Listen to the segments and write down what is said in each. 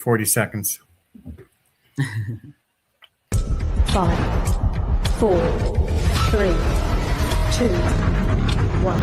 40 seconds. 5, 4, 3, 2, 1.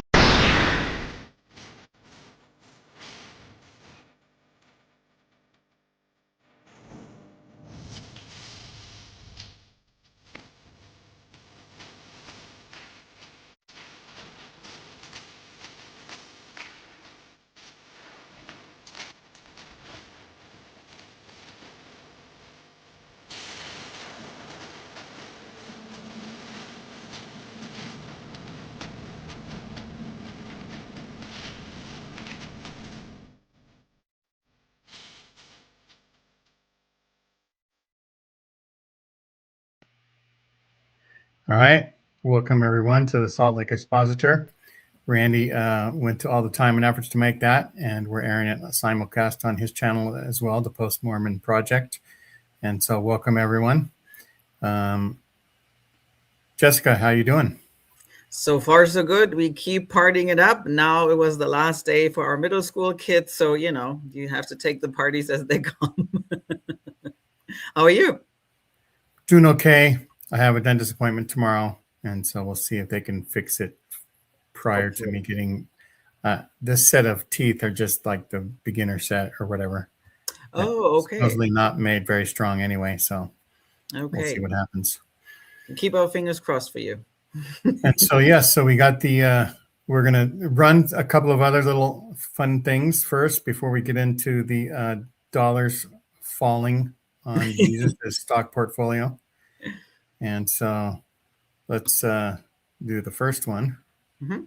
All right. Welcome, everyone, to the Salt Lake Expositor. Randy went to all the time and efforts to make that, and we're airing it simulcast on his channel as well, the Post Mormon Project. And so welcome, everyone. Jessica, how you doing? So far, so good. We keep partying it up. Now it was the last day for our middle school kids. So, you have to take the parties as they come. How are you? Doing okay. I have a dentist appointment tomorrow, and so we'll see if they can fix it prior to me getting this set of teeth are just like the beginner set or whatever. Oh, okay. Supposedly not made very strong anyway, so we'll see what happens. Keep our fingers crossed for you. And so, yes, so we got we're going to run a couple of other little fun things first before we get into the dollars falling on Jesus' stock portfolio. And so let's do the first one. Mm-hmm.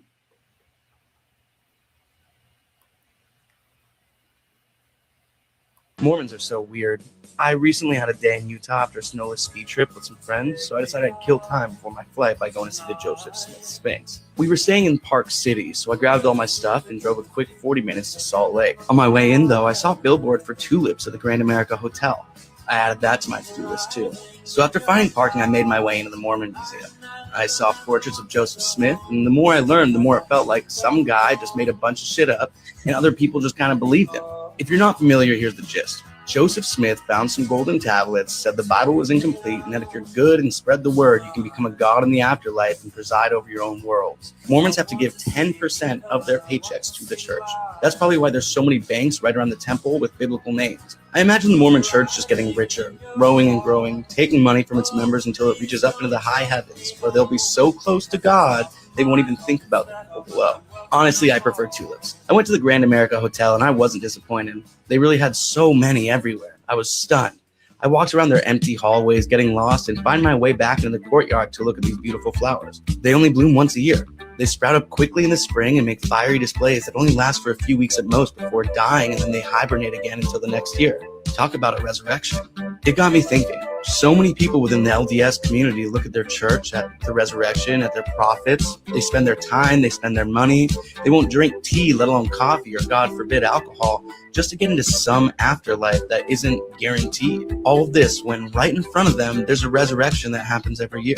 Mormons are so weird. I recently had a day in Utah after a snowless ski trip with some friends, so I decided I'd kill time before my flight by going to see the Joseph Smith Sphinx. We were staying in Park City, so I grabbed all my stuff and drove a quick 40 minutes to Salt Lake. On my way in, though, I saw a billboard for tulips at the Grand America Hotel. I added that to my to-do list, too. So after finding parking, I made my way into the Mormon Museum. I saw portraits of Joseph Smith, and the more I learned, the more it felt like some guy just made a bunch of shit up, and other people just kind of believed him. If you're not familiar, here's the gist. Joseph Smith found some golden tablets, said the Bible was incomplete, and that if you're good and spread the word, you can become a god in the afterlife and preside over your own worlds. Mormons have to give 10% of their paychecks to the church. That's probably why there's so many banks right around the temple with biblical names. I imagine the Mormon church just getting richer, growing and growing, taking money from its members until it reaches up into the high heavens, where they'll be so close to God, they won't even think about the people below. Honestly, I prefer tulips. I went to the Grand America Hotel and I wasn't disappointed. They really had so many everywhere. I was stunned. I walked around their empty hallways, getting lost, and find my way back into the courtyard to look at these beautiful flowers. They only bloom once a year. They sprout up quickly in the spring and make fiery displays that only last for a few weeks at most before dying, and then they hibernate again until the next year. Talk about a resurrection. It got me thinking. So many people within the LDS community look at their church, at the resurrection, at their prophets. They spend their time, they spend their money. They won't drink tea, let alone coffee or, God forbid, alcohol, just to get into some afterlife that isn't guaranteed. All of this when right in front of them, there's a resurrection that happens every year.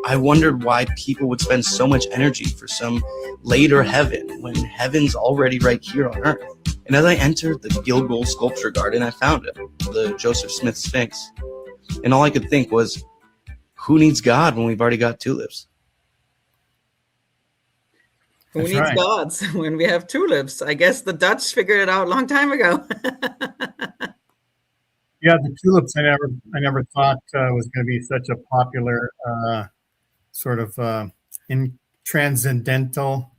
I wondered why people would spend so much energy for some later heaven when heaven's already right here on earth. And as I entered the Gilgal Sculpture Garden, I found it, the Joseph Smith Sphinx. And all I could think was, who needs God when we've already got tulips? Who needs gods when we have tulips? I guess the Dutch figured it out a long time ago. Yeah, the tulips I never thought was going to be such a popular sort of transcendental,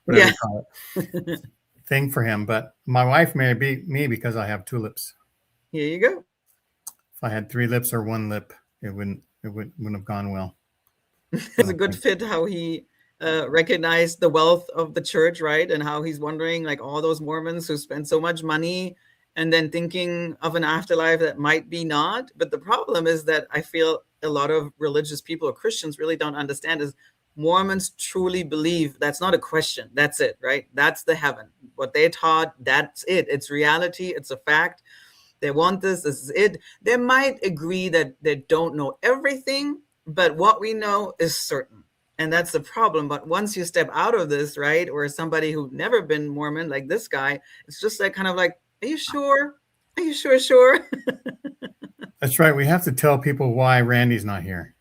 whatever you call it, thing for him. But my wife married me because I have two lips. Here you go. If I had three lips or one lip, it wouldn't have gone well. It's a good fit how he recognized the wealth of the church, right? And how he's wondering, like, all those Mormons who spend so much money and then thinking of an afterlife that might be not. But the problem is that I feel a lot of religious people or Christians really don't understand is Mormons truly believe that's not a question. That's it, right? That's the heaven. What they taught, that's it. It's reality. It's a fact. They want this. This is it. They might agree that they don't know everything, but what we know is certain. And that's the problem. But once you step out of this, right, or somebody who's never been Mormon, like this guy, it's just like kind of like, are you sure? Are you sure? That's right. We have to tell people why Randy's not here.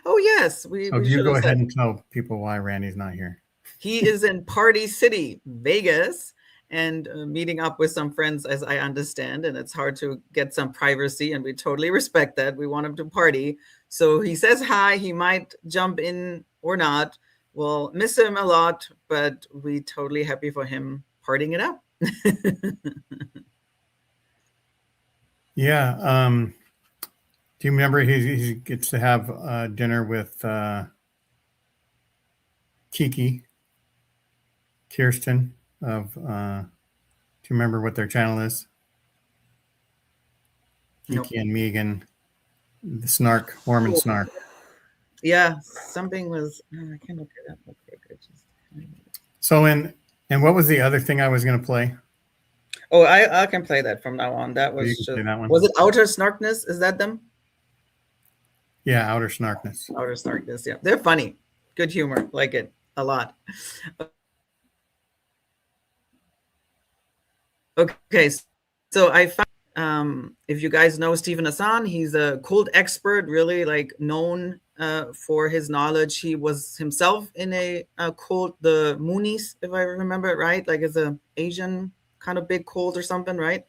Oh, yes. We So you should go have ahead said. and tell people why Randy's not here. He is in Party City, Vegas, and meeting up with some friends, as I understand. And it's hard to get some privacy, and we totally respect that. We want him to party. So he says hi. He might jump in or not. We'll miss him a lot, but we totally happy for him partying it up. Yeah. Do you remember he gets to have dinner with Kirsten of, do you remember what their channel is? Nope. Kiki and Megan, the Snark, Mormon Snark. Yeah, something was, I can't look it up. Okay, good. So, and what was the other thing I was going to play? Oh, I can play that from now on. That was You can play that one. Was it Outer Snarkness? Is that them? Yeah, Outer Snarkness. Outer Snarkness, yeah. They're funny. Good humor. Like it a lot. Okay, so I found, if you guys know Stephen Hassan, he's a cult expert, really like known for his knowledge. He was himself in a cult, the Moonies, if I remember it right, like it's a Asian kind of big cult or something, right?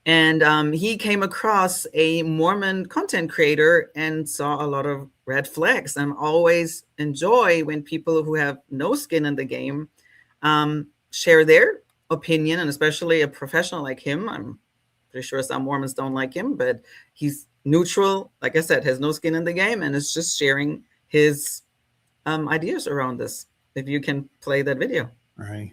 And he came across a Mormon content creator and saw a lot of red flags. And always enjoy when people who have no skin in the game share their opinion, and especially a professional like him. I'm pretty sure some Mormons don't like him, but he's neutral. Like I said, has no skin in the game, and is just sharing his ideas around this. If you can play that video. All right.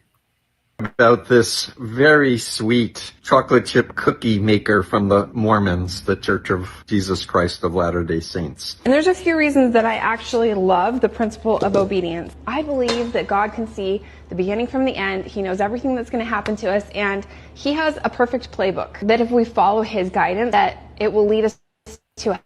About this very sweet chocolate chip cookie maker from the Mormons, the Church of Jesus Christ of Latter-day Saints. And there's a few reasons that I actually love the principle of obedience. I believe that God can see the beginning from the end. He knows everything that's going to happen to us, and he has a perfect playbook that if we follow his guidance, that it will lead us to a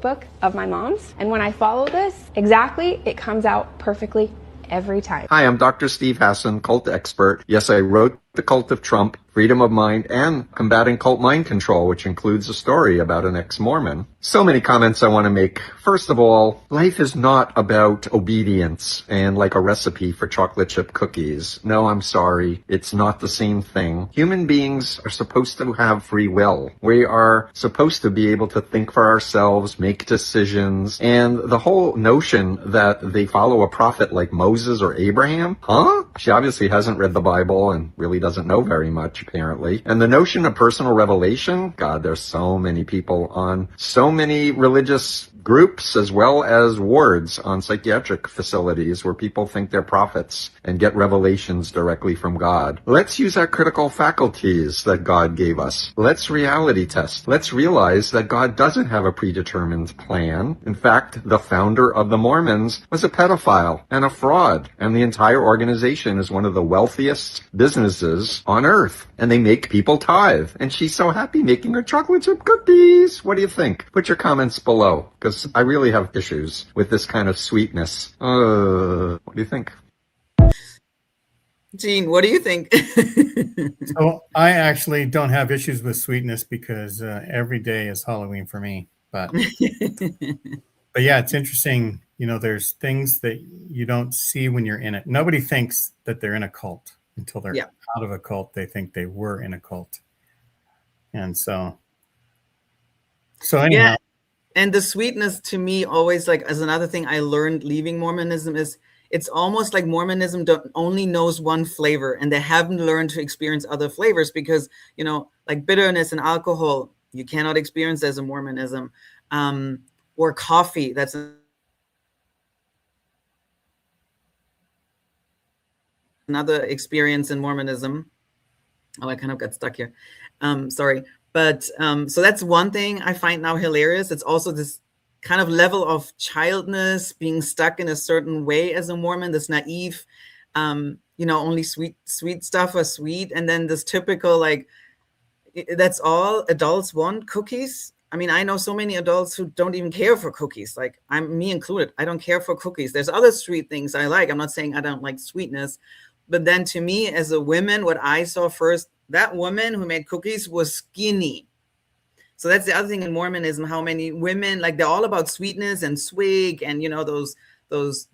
book of my mom's. And when I follow this exactly, it comes out perfectly every time. Hi, I'm Dr. Steve Hassan, cult expert. Yes, I wrote The Cult of Trump, Freedom of Mind, and Combating Cult Mind Control, which includes a story about an ex-Mormon. So many comments I want to make. First of all, life is not about obedience and like a recipe for chocolate chip cookies. No, I'm sorry. It's not the same thing. Human beings are supposed to have free will. We are supposed to be able to think for ourselves, make decisions, and the whole notion that they follow a prophet like Moses or Abraham, She obviously hasn't read the Bible and really doesn't know very much, apparently. And the notion of personal revelation, God, there's so many people on so many religious groups as well as wards on psychiatric facilities where people think they're prophets and get revelations directly from God. Let's use our critical faculties that God gave us. Let's reality test. Let's realize that God doesn't have a predetermined plan. In fact, the founder of the Mormons was a pedophile and a fraud, and the entire organization is one of the wealthiest businesses on earth, and they make people tithe, and she's so happy making her chocolate chip cookies. What do you think? Put your comments below, because I really have issues with this kind of sweetness. What do you think? Gene, what do you think? So I actually don't have issues with sweetness because every day is Halloween for me. But yeah, it's interesting. You know, there's things that you don't see when you're in it. Nobody thinks that they're in a cult until they're out of a cult. They think they were in a cult. And so anyhow. Yeah. And the sweetness to me always, like, as another thing I learned leaving Mormonism, is it's almost like Mormonism only knows one flavor, and they haven't learned to experience other flavors because, you know, like bitterness and alcohol, you cannot experience as a Mormonism, or coffee. That's another experience in Mormonism. Oh, I kind of got stuck here. Sorry. But so that's one thing I find now hilarious. It's also this kind of level of childness, being stuck in a certain way as a Mormon, this naive, you know, only sweet stuff are sweet. And then this typical, like, that's all adults want, cookies. I mean, I know so many adults who don't even care for cookies. Like me included. I don't care for cookies. There's other sweet things I like. I'm not saying I don't like sweetness, but then to me as a woman, what I saw first, that woman who made cookies was skinny. So that's the other thing in Mormonism, how many women, like they're all about sweetness and swig and, those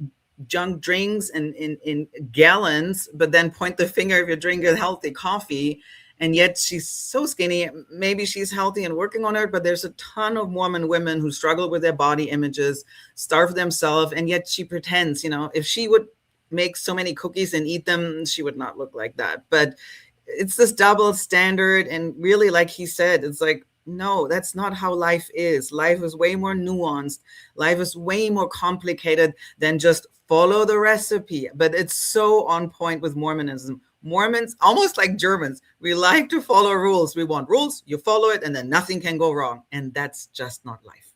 junk drinks and in gallons, but then point the finger if you drink a healthy coffee. And yet she's so skinny. Maybe she's healthy and working on it, but there's a ton of Mormon women who struggle with their body images, starve themselves, and yet she pretends, if she would make so many cookies and eat them, she would not look like that. But it's this double standard. And really, like he said, it's like, no, that's not how life is. Life is way more nuanced. Life is way more complicated than just follow the recipe. But it's so on point with Mormonism. Mormons, almost like Germans, we like to follow rules. We want rules, you follow it, and then nothing can go wrong. And that's just not life.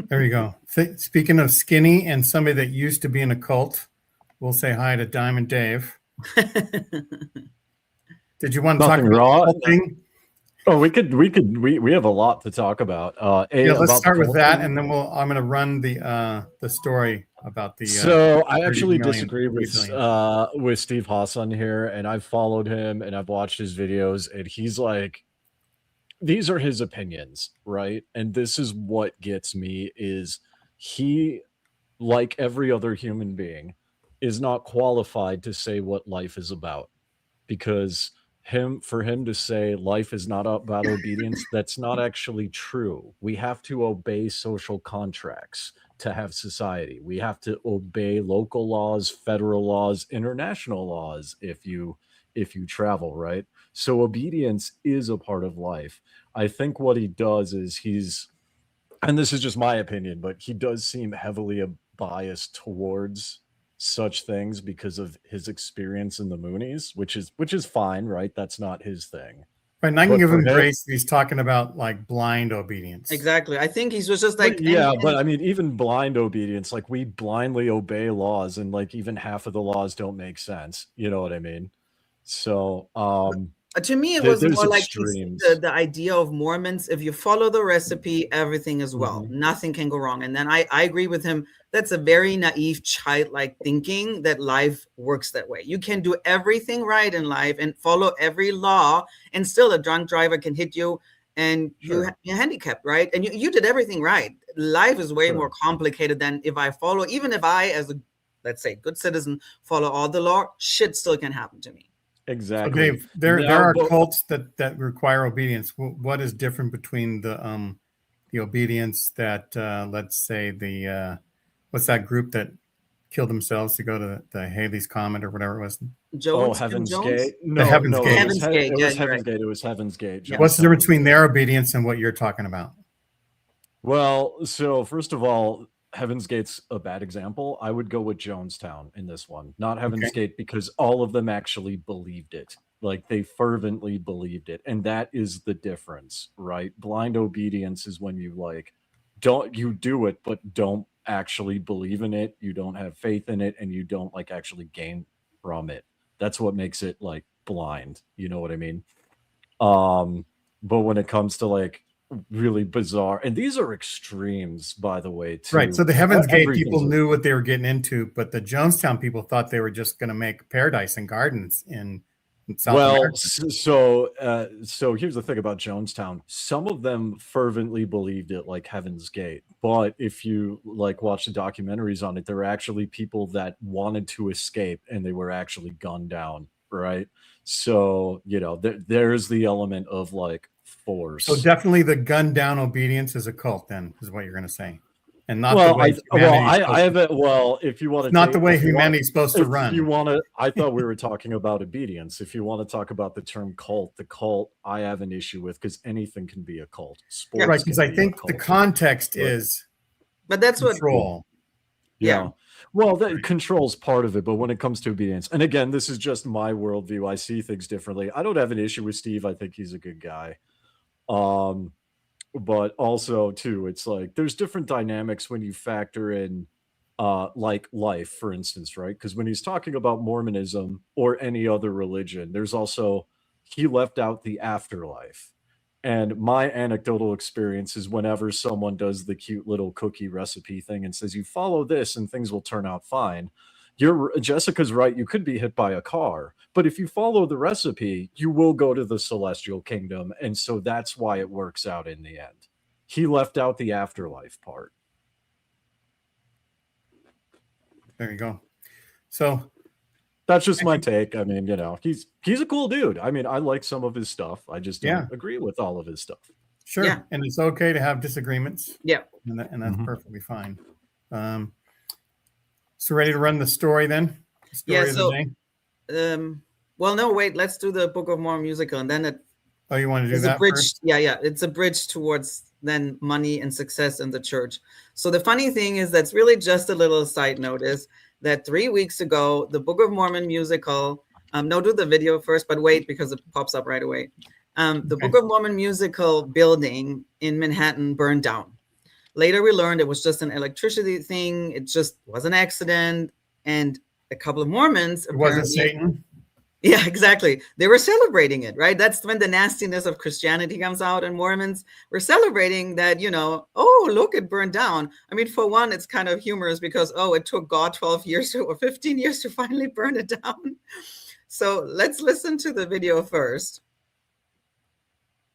There you go. Speaking of skinny and somebody that used to be in a cult, we'll say hi to Diamond Dave. Did you want to talk Nothing about wrong. the whole thing? Oh, we have a lot to talk about. Yeah, let's about start the with whole that, thing. and then I'm going to run the story about the. So I 30 actually million disagree with Steve Hassan here, and I've followed him and I've watched his videos, and he's like, these are his opinions, right? And this is what gets me is he, like every other human being, is not qualified to say what life is about, because for him to say life is not about obedience, that's not actually true. We have to obey social contracts to have society. We have to obey local laws, federal laws, international laws if you travel, right? So obedience is a part of life. I think what he does is and this is just my opinion, but he does seem heavily biased towards such things because of his experience in the Moonies, which is fine, right? That's not his thing. Right, and I can But give for him him- grace. He's talking about like blind obedience. Exactly. I think he was just like, But yeah, but I mean, even blind obedience, like we blindly obey laws, and like even half of the laws don't make sense. You know what I mean? So, to me, it There- was there's more like extremes. the idea of Mormons. If you follow the recipe, everything is well. Mhm. Nothing can go wrong. And then I agree with him. That's a very naive, childlike thinking that life works that way. You can do everything right in life and follow every law, and still a drunk driver can hit you and Sure. you're handicapped, right? And you did everything right. Life is way Sure. more complicated than if I follow, even if I, as a, let's say, good citizen, follow all the law, shit still can happen to me. So Exactly. Dave, there Now, are but- cults that require obedience. What is different between the obedience that let's say the what's that group that killed themselves to go to the Halley's Comet or whatever it was? Jones, Tim Heaven's Jones? Gate. No, Heaven's no, Gate. It was, Heaven's Gate, It yeah, was you're Heaven's right. Gate. It was Heaven's Gate. Yeah. What's the difference between their obedience and what you're talking about? Well, so first of all, Heaven's Gate's a bad example. I would go with Jonestown in this one, not Heaven's Gate, because all of them actually believed it. Like they fervently believed it. And that is the difference, right? Blind obedience is when you you do it, but don't actually believe in it. You don't have faith in it, and you don't like actually gain from it. That's what makes it like blind. You know what I mean? But when it comes to like really bizarre, and these are extremes, by the way, too. Right. So the Heaven's Gate Everything's people knew what they were getting into, but the Jonestown people thought they were just going to make paradise and gardens in South America. So here's the thing about Jonestown. Some of them fervently believed it, like Heaven's Gate. But if you like watch the documentaries on it, there were actually people that wanted to escape, and they were actually gunned down. Right. So there's the element of like force. So definitely the gun down obedience is a cult, then, is what you're going to say, and not Well, the way I haven't. Well, if you want to, not the way humanity's supposed to run. You want to? I thought we were talking about obedience. If you want to talk about the term cult, I have an issue with, because anything can be a cult. Sports Right, because can I be a think the cult. context Right. is But that's what control. Yeah. Well, that controls part of it, but when it comes to obedience, and again, this is just my worldview. I see things differently. I don't have an issue with Steve. I think he's a good guy. But also too, it's like there's different dynamics when you factor in like life, for instance, right? Because when he's talking about Mormonism or any other religion, there's also, he left out the afterlife. And my anecdotal experience is whenever someone does the cute little cookie recipe thing and says, you follow this and things will turn out fine. Jessica's right. You could be hit by a car, but if you follow the recipe, you will go to the celestial kingdom. And so that's why it works out in the end. He left out the afterlife part. There you go. So that's just my take. I mean, he's a cool dude. I mean, I like some of his stuff. I just don't agree with all of his stuff. Sure. Yeah. And it's okay to have disagreements. Yeah. And that's perfectly fine. So ready to run the story then? Story of the day? Well, no, wait, let's do the Book of Mormon musical. And then you want to do that bridge first? Yeah. It's a bridge towards then money and success in the church. So the funny thing is, that's really just a little side note, is that 3 weeks ago, the Book of Mormon musical, no, do the video first, but wait, because it pops up right away. The Book of Mormon musical building in Manhattan burned down. Later, we learned it was just an electricity thing. It just was an accident. And a couple of Mormons. It wasn't Satan. Yeah, exactly. They were celebrating it, right? That's when the nastiness of Christianity comes out, and Mormons were celebrating that, oh, look, it burned down. I mean, for one, it's kind of humorous because, it took God 12 years or 15 years to finally burn it down. So let's listen to the video first.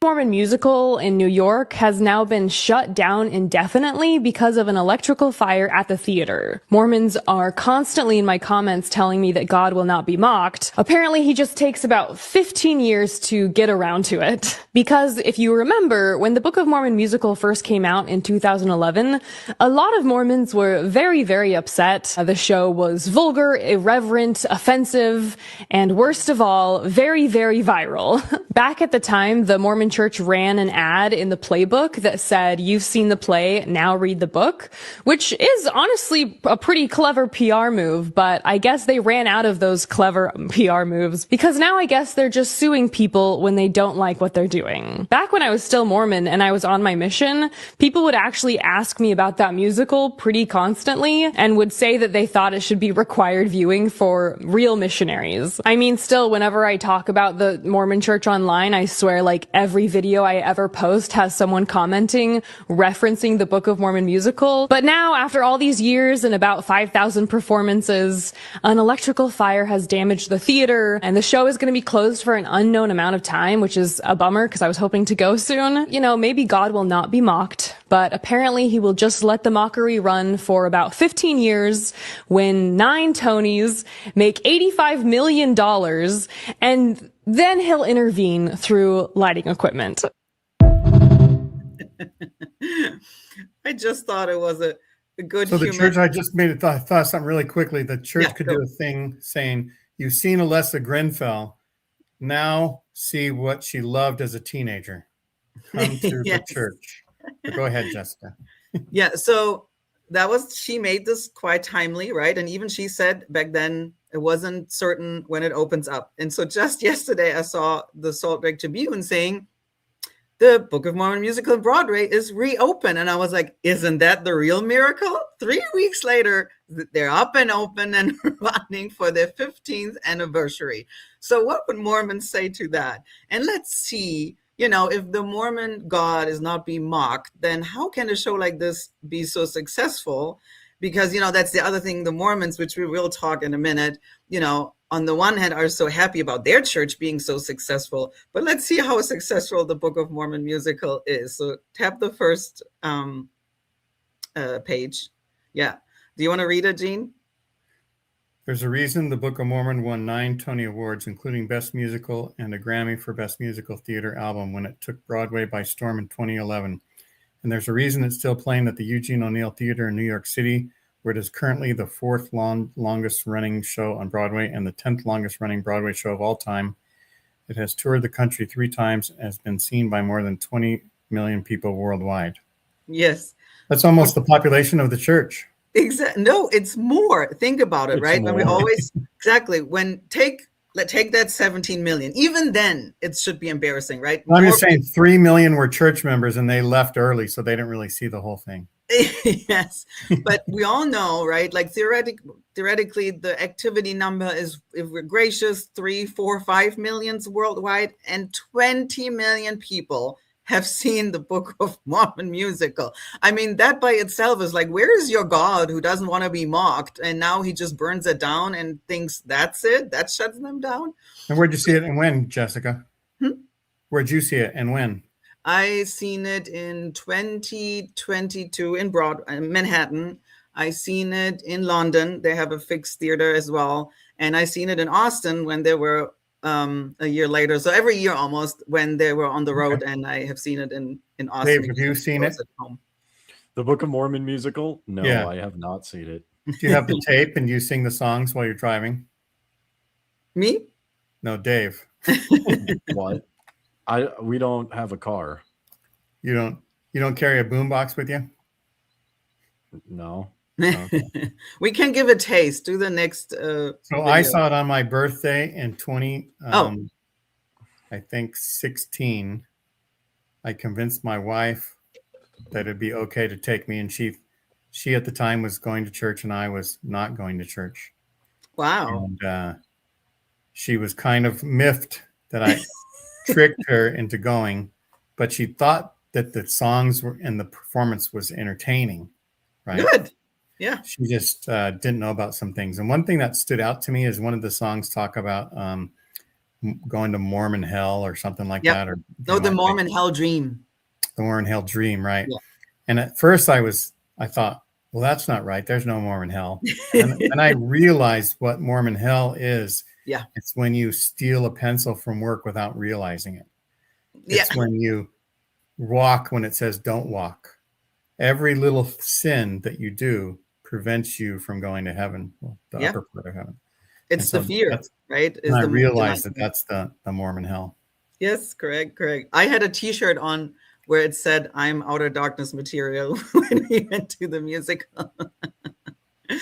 Mormon musical in New York has now been shut down indefinitely because of an electrical fire at the theater. Mormons are constantly in my comments telling me that God will not be mocked. Apparently, he just takes about 15 years to get around to it. Because if you remember, when the Book of Mormon musical first came out in 2011, a lot of Mormons were very, very upset. The show was vulgar, irreverent, offensive, and worst of all, very, very viral. Back at the time, the Mormon Church ran an ad in the playbook that said, "You've seen the play, now read the book," which is honestly a pretty clever PR move, but I guess they ran out of those clever PR moves because now I guess they're just suing people when they don't like what they're doing. Back when I was still Mormon and I was on my mission, people would actually ask me about that musical pretty constantly and would say that they thought it should be required viewing for real missionaries. I mean, still, whenever I talk about the Mormon Church online, I swear like every video I ever post has someone commenting, referencing the Book of Mormon musical. But now, after all these years and about 5,000 performances, an electrical fire has damaged the theater, and the show is going to be closed for an unknown amount of time, which is a bummer because I was hoping to go soon. Maybe God will not be mocked, but apparently he will just let the mockery run for about 15 years when 9 Tonys make $85 million, and then he'll intervene through lighting equipment. I just thought it was a good. So the church, I just made it thought something really quickly. The church could do a thing saying, "You've seen Alessa Grenfell. Now see what she loved as a teenager. Come to the church." But go ahead, Jessica. Yeah. So she made this quite timely, right? And even she said back then it wasn't certain when it opens up. And so just yesterday, I saw the Salt Lake Tribune saying the Book of Mormon musical Broadway is reopened. And I was like, isn't that the real miracle? 3 weeks later, they're up and open and running for their 15th anniversary. So what would Mormons say to that? And let's see, if the Mormon God is not being mocked, then how can a show like this be so successful? Because, that's the other thing, the Mormons, which we will talk in a minute, on the one hand are so happy about their church being so successful, but let's see how successful the Book of Mormon musical is. So tap the first page. Yeah. Do you want to read it, Gene? There's a reason the Book of Mormon won 9 Tony Awards, including Best Musical and a Grammy for Best Musical Theater Album when it took Broadway by storm in 2011. And there's a reason it's still playing at the Eugene O'Neill Theater in New York City, where it is currently the 4th longest running show on Broadway and the 10th longest running Broadway show of all time. It has toured the country 3 times and has been seen by more than 20 million people worldwide. Yes. That's almost the population of the church. Exactly. No, it's more. Think about it, right? When we always, exactly, take that 17 million. Even then, it should be embarrassing, right? I'm just saying 3 million were church members and they left early, so they didn't really see the whole thing. Yes, but we all know, right? Like theoretically, the activity number is, if we're gracious, 3, 4, 5 millions worldwide, and 20 million people have seen the Book of Mormon musical. I mean, that by itself is like, where is your God who doesn't want to be mocked? And now he just burns it down and thinks that's it. That shuts them down. And where'd you see it and when, Jessica? Hmm? Where'd you see it and when? I seen it in 2022 in Manhattan. I seen it in London. They have a fixed theater as well. And I seen it in Austin when they were a year later. So every year almost when they were on the road, and I have seen it in Austin. Dave, have you seen it? At home. The Book of Mormon musical? No, Yeah. I have not seen it. Do you have the tape and you sing the songs while you're driving? Me? No, Dave. What? We don't have a car. You don't carry a boombox with you? No. We can give a taste. Do the next. So video. I saw it on my birthday in 20. Oh. I think 16. I convinced my wife that it'd be okay to take me, and she at the time was going to church, and I was not going to church. Wow. And she was kind of miffed that I tricked her into going, but she thought that the songs were and the performance was entertaining. Right. Good. Yeah. She just didn't know about some things. And one thing that stood out to me is one of the songs talk about going to Mormon hell or something like that. Or the Mormon hell dream. The Mormon hell dream, right? Yeah. And at first I thought, well, that's not right. There's no Mormon hell. And I realized what Mormon hell is. Yeah. It's when you steal a pencil from work without realizing it. It's when you walk when it says don't walk. Every little sin that you do prevents you from going to heaven, the upper part of heaven. It's the fear, right? I realized that's the Mormon hell. Yes, correct. I had a T-shirt on where it said, "I'm outer darkness material" when we went to the musical. So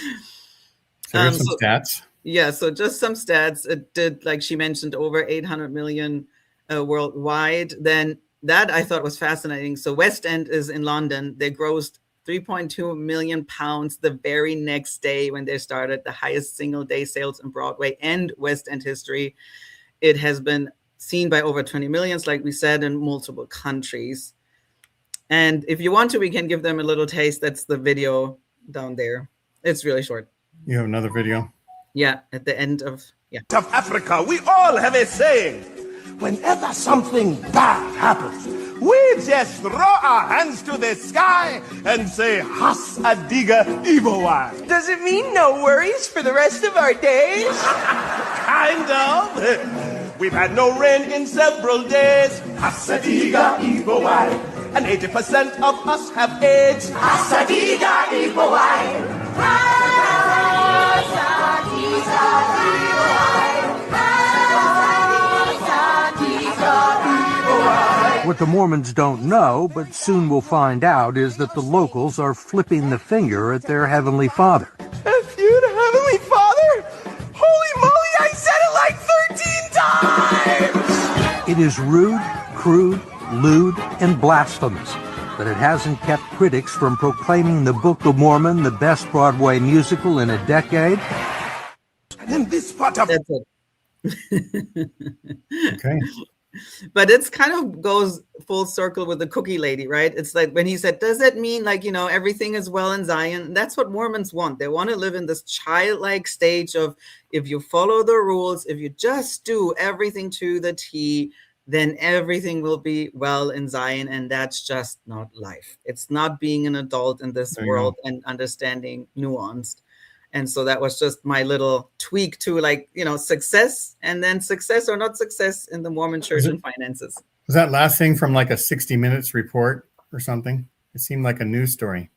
here's some stats. Yeah, so just some stats. It did, like she mentioned, over 800 million worldwide. Then that I thought was fascinating. So West End is in London. They grossed 3.2 million pounds the very next day when they started, the highest single day sales in Broadway and West End history. It has been seen by over 20 millions, like we said, in multiple countries. And if you want to, we can give them a little taste. That's the video down there. It's really short. You have another video? Yeah, at the end of, Of Africa, we all have a saying. Whenever something bad happens, we just throw our hands to the sky and say, Has Adiga Ibowai. Does it mean no worries for the rest of our days? Kind of. We've had no rain in several days. Has Adiga Ibowai. And 80% of us have AIDS. Has Adiga Ibowai. What the Mormons don't know, but soon will find out, is that the locals are flipping the finger at their Heavenly Father. F you to Heavenly Father? Holy moly, I said it like 13 times! It is rude, crude, lewd, and blasphemous, but it hasn't kept critics from proclaiming the Book of Mormon the best Broadway musical in a decade. And in this part of... That's it. Okay. But it's kind of goes full circle with the cookie lady, right? It's like when he said, does that mean like, everything is well in Zion? That's what Mormons want. They want to live in this childlike stage of, if you follow the rules, if you just do everything to the T, then everything will be well in Zion. And that's just not life. It's not being an adult in this world and understanding nuanced. And so that was just my little tweak to success, and then success or not success in the Mormon church and finances. Was that last thing from like a 60 Minutes report or something? It seemed like a news story.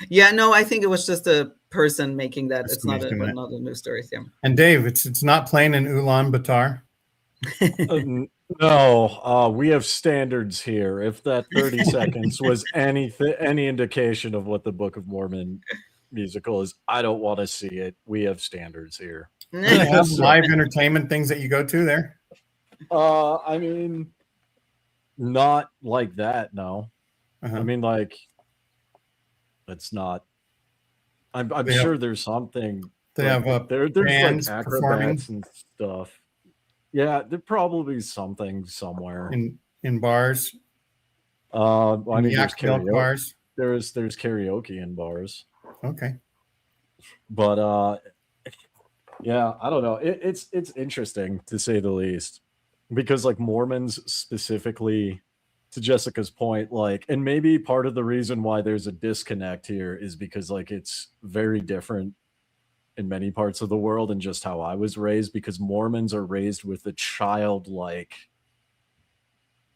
Yeah, no, I think it was just a person making that. It's not a news story. Yeah. And Dave, it's not playing in Ulaanbaatar. No, we have standards here. If that 30 seconds was any indication of what the Book of Mormon musical is, I don't want to see it. We have standards here. Do they have live entertainment things that you go to there? I mean, not like that. No, I mean, like, it's not. I'm sure there's something. They have there's bands like performing acrobats and stuff. Yeah, there probably something somewhere in bars. I mean, there's Yak milk karaoke. bars. There's karaoke in bars, Okay. but yeah, I don't know. It's interesting to say the least, because like Mormons specifically, to Jessica's point, like, and maybe part of the reason why there's a disconnect here is because like it's very different in many parts of the world and just how I was raised, because Mormons are raised with a childlike,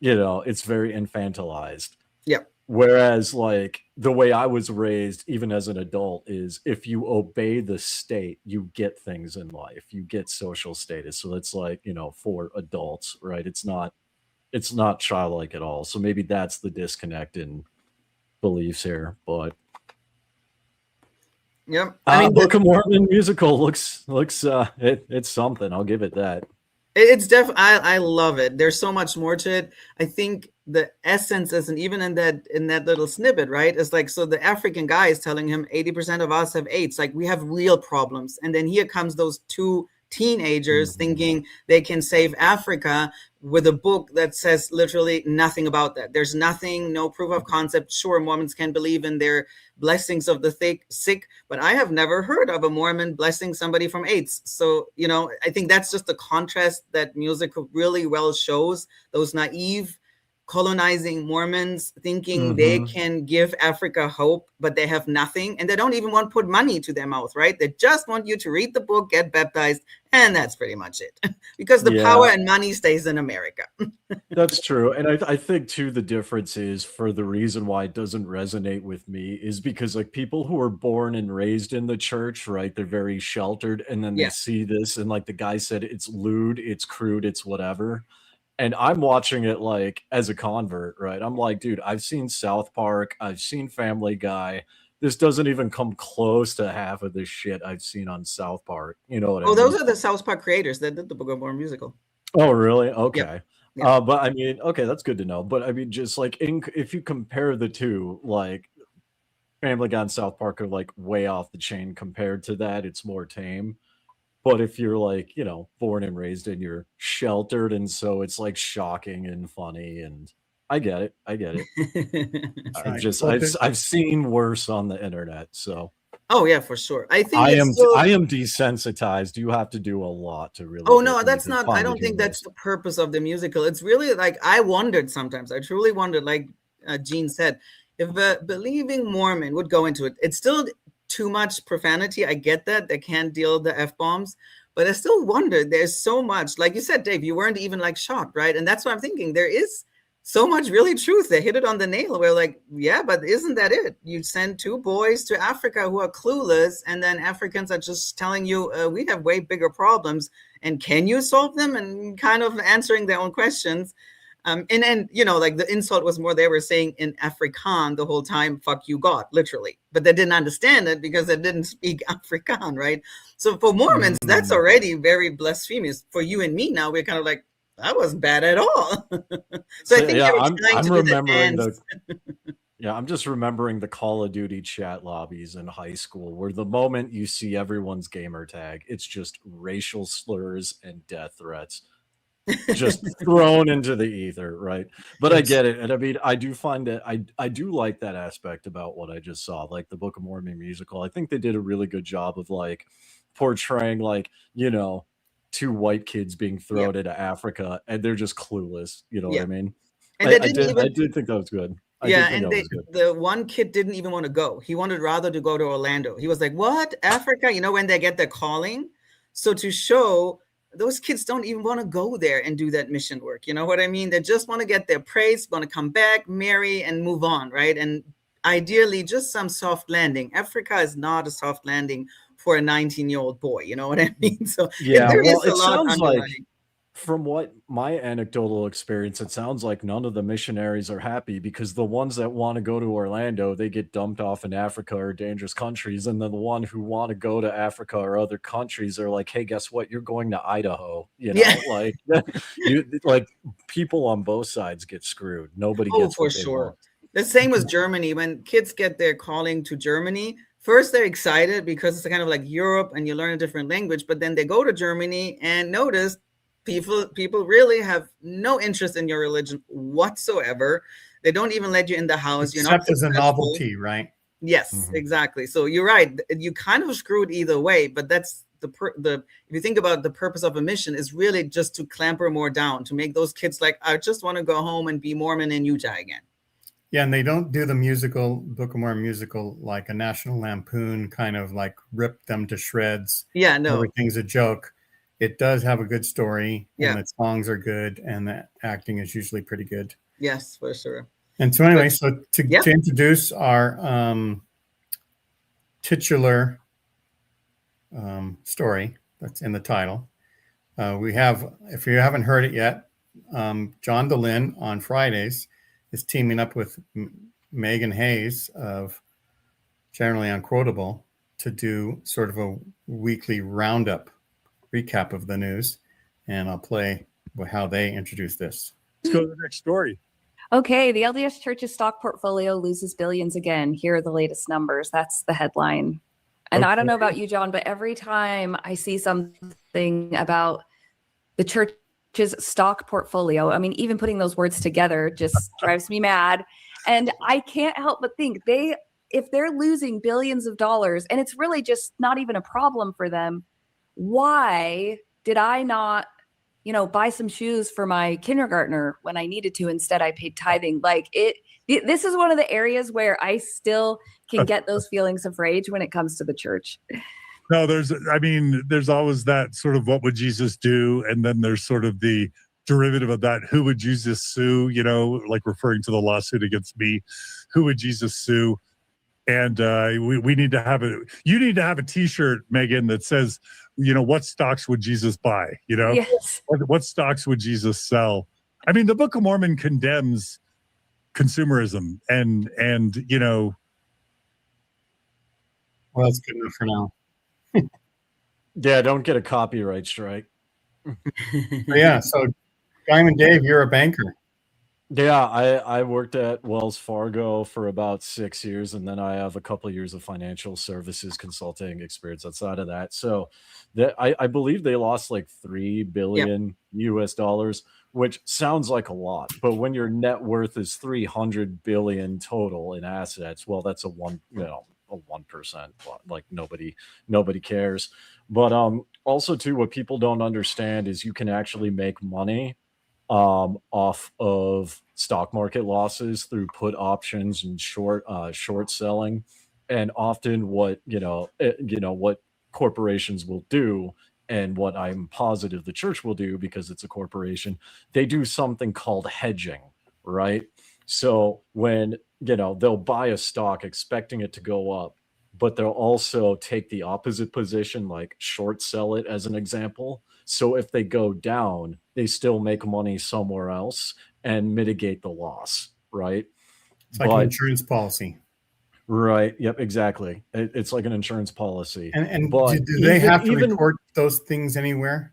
it's very infantilized. Yep. Whereas like the way I was raised, even as an adult, is if you obey the state, you get things in life, you get social status. So it's like, for adults, right? It's not childlike at all. So maybe that's the disconnect in beliefs here. But Yep. Book of Mormon musical looks it's something. I'll give it that. It's definitely, I love it. There's so much more to it. I think the essence isn't even in that little snippet, right? It's like, so the African guy is telling him 80% of us have AIDS. Like, we have real problems. And then here comes those two teenagers thinking they can save Africa with a book that says literally nothing about that. There's nothing, no proof of concept. Sure, Mormons can believe in their blessings of the sick, but I have never heard of a Mormon blessing somebody from AIDS. So, I think that's just the contrast that music really well shows. Those naive colonizing Mormons thinking they can give Africa hope, but they have nothing. And they don't even want to put money to their mouth, right? They just want you to read the book, get baptized, and that's pretty much it. Because the power and money stays in America. That's true. And I think too, the difference is, for the reason why it doesn't resonate with me, is because like people who are born and raised in the church, right? They're very sheltered. And then they see this, and like the guy said, it's lewd, it's crude, it's whatever. And I'm watching it like as a convert, right? I'm like, dude, I've seen South Park, I've seen Family Guy. This doesn't even come close to half of this shit I've seen on South Park. You know what I mean? Those are the South Park creators that did the Book of Mormon musical. Oh, really? Okay. Yep. But I mean, okay, that's good to know. But I mean, just like if you compare the two, like Family Guy and South Park are like way off the chain compared to that. It's more tame. But if you're like, born and raised and you're sheltered, and so it's like shocking and funny, and I get it. I've seen worse on the internet. So. Oh yeah, for sure. I think I am desensitized. You have to do a lot to really. Oh no, that's not. I don't think that's the purpose of the musical. It's really like, I wondered sometimes. I truly wondered, like Gene said, if a believing Mormon would go into it. It's still too much profanity. I get that they can't deal the F-bombs, but I still wonder, there's so much, like you said, Dave, you weren't even like shocked, right? And that's what I'm thinking. There is so much really truth. They hit it on the nail. We're like, yeah, but isn't that it? You send two boys to Africa who are clueless, and then Africans are just telling you, we have way bigger problems, and can you solve them? And kind of answering their own questions. And then, like the insult was more, they were saying in Afrikaan the whole time, fuck you, God, literally. But they didn't understand it because they didn't speak Afrikaan, right? So for Mormons, that's already very blasphemous. For you and me now, we're kind of like, that wasn't bad at all. So I think I'm remembering I'm just remembering the Call of Duty chat lobbies in high school, where the moment you see everyone's gamer tag, it's just racial slurs and death threats. Just thrown into the ether, right? But I get it. And I mean, I do find that I do like that aspect about what I just saw, like the Book of Mormon musical. I think they did a really good job of like portraying like, two white kids being thrown into Africa and they're just clueless. You know what I mean? And I did think that was good. The one kid didn't even want to go. He wanted rather to go to Orlando. He was like, what? Africa? When they get their calling. So to show those kids don't even want to go there and do that mission work. You know what I mean? They just want to get their praise, want to come back, marry, and move on, right? And ideally, just some soft landing. Africa is not a soft landing for a 19-year-old boy. You know what I mean? So it sounds like, from what my anecdotal experience, it sounds like none of the missionaries are happy, because the ones that want to go to Orlando, they get dumped off in Africa or dangerous countries. And then the one who want to go to Africa or other countries are like, hey, guess what? You're going to Idaho. Like people on both sides get screwed. Nobody gets for sure. The same with Germany. When kids get their calling to Germany, first they're excited because it's kind of like Europe and you learn a different language, but then they go to Germany and notice people really have no interest in your religion whatsoever. They don't even let you in the house. You're Except not as a successful. novelty, right? Yes, exactly. So you're right. You kind of screwed either way, but that's the if you think about the purpose of a mission is really just to clamper more down, to make those kids like, I just want to go home and be Mormon in Utah again. Yeah, and they don't do the musical Book of Mormon musical like a National Lampoon kind of like rip them to shreds. Yeah, no. Everything's a joke. It does have a good story, Yeah. and the songs are good, and the acting is usually pretty good. Yes, for sure. And so anyway, so to introduce our titular story that's in the title, we have, if you haven't heard it yet, John Dehlin on Fridays is teaming up with Megan Hayes of Generally Unquotable to do sort of a weekly roundup recap of the news, and I'll play how they introduce this. Let's go to the next story. Okay, the LDS Church's stock portfolio loses billions again. Here are the latest numbers. That's the headline. And I don't know about you, John, but every time I see something about the church's stock portfolio, I mean, even putting those words together just drives me mad. And I can't help but think if they're losing billions of dollars, and it's really just not even a problem for them, why did I not, buy some shoes for my kindergartner when I needed to? Instead, I paid tithing. Like this is one of the areas where I still can get those feelings of rage when it comes to the church. No, there's always that sort of what would Jesus do? And then there's sort of the derivative of that. Who would Jesus sue? Like referring to the lawsuit against me. Who would Jesus sue? And we need to have you need to have a t-shirt, Megan, that says, what stocks would Jesus buy? Yes. What stocks would Jesus sell? I mean, the Book of Mormon condemns consumerism and well, that's good enough for now. Yeah, don't get a copyright strike. Yeah, so Diamond Dave, you're a banker. Yeah, I worked at Wells Fargo for about 6 years, and then I have a couple of years of financial services consulting experience outside of that. So I believe they lost like $3 billion US dollars, which sounds like a lot. But when your net worth is $300 billion total in assets, well, that's a 1%. Like nobody cares. But also too, what people don't understand is you can actually make money off of stock market losses through put options and short selling. And often what what corporations will do, and what I'm positive the church will do, because it's a corporation, they do something called hedging, right? So when they'll buy a stock expecting it to go up, but they'll also take the opposite position, like short sell it as an example. So if they go down, they still make money somewhere else and mitigate the loss, right? It's like an insurance policy. Right. Yep, exactly. It's like an insurance policy. And but do they have to report those things anywhere?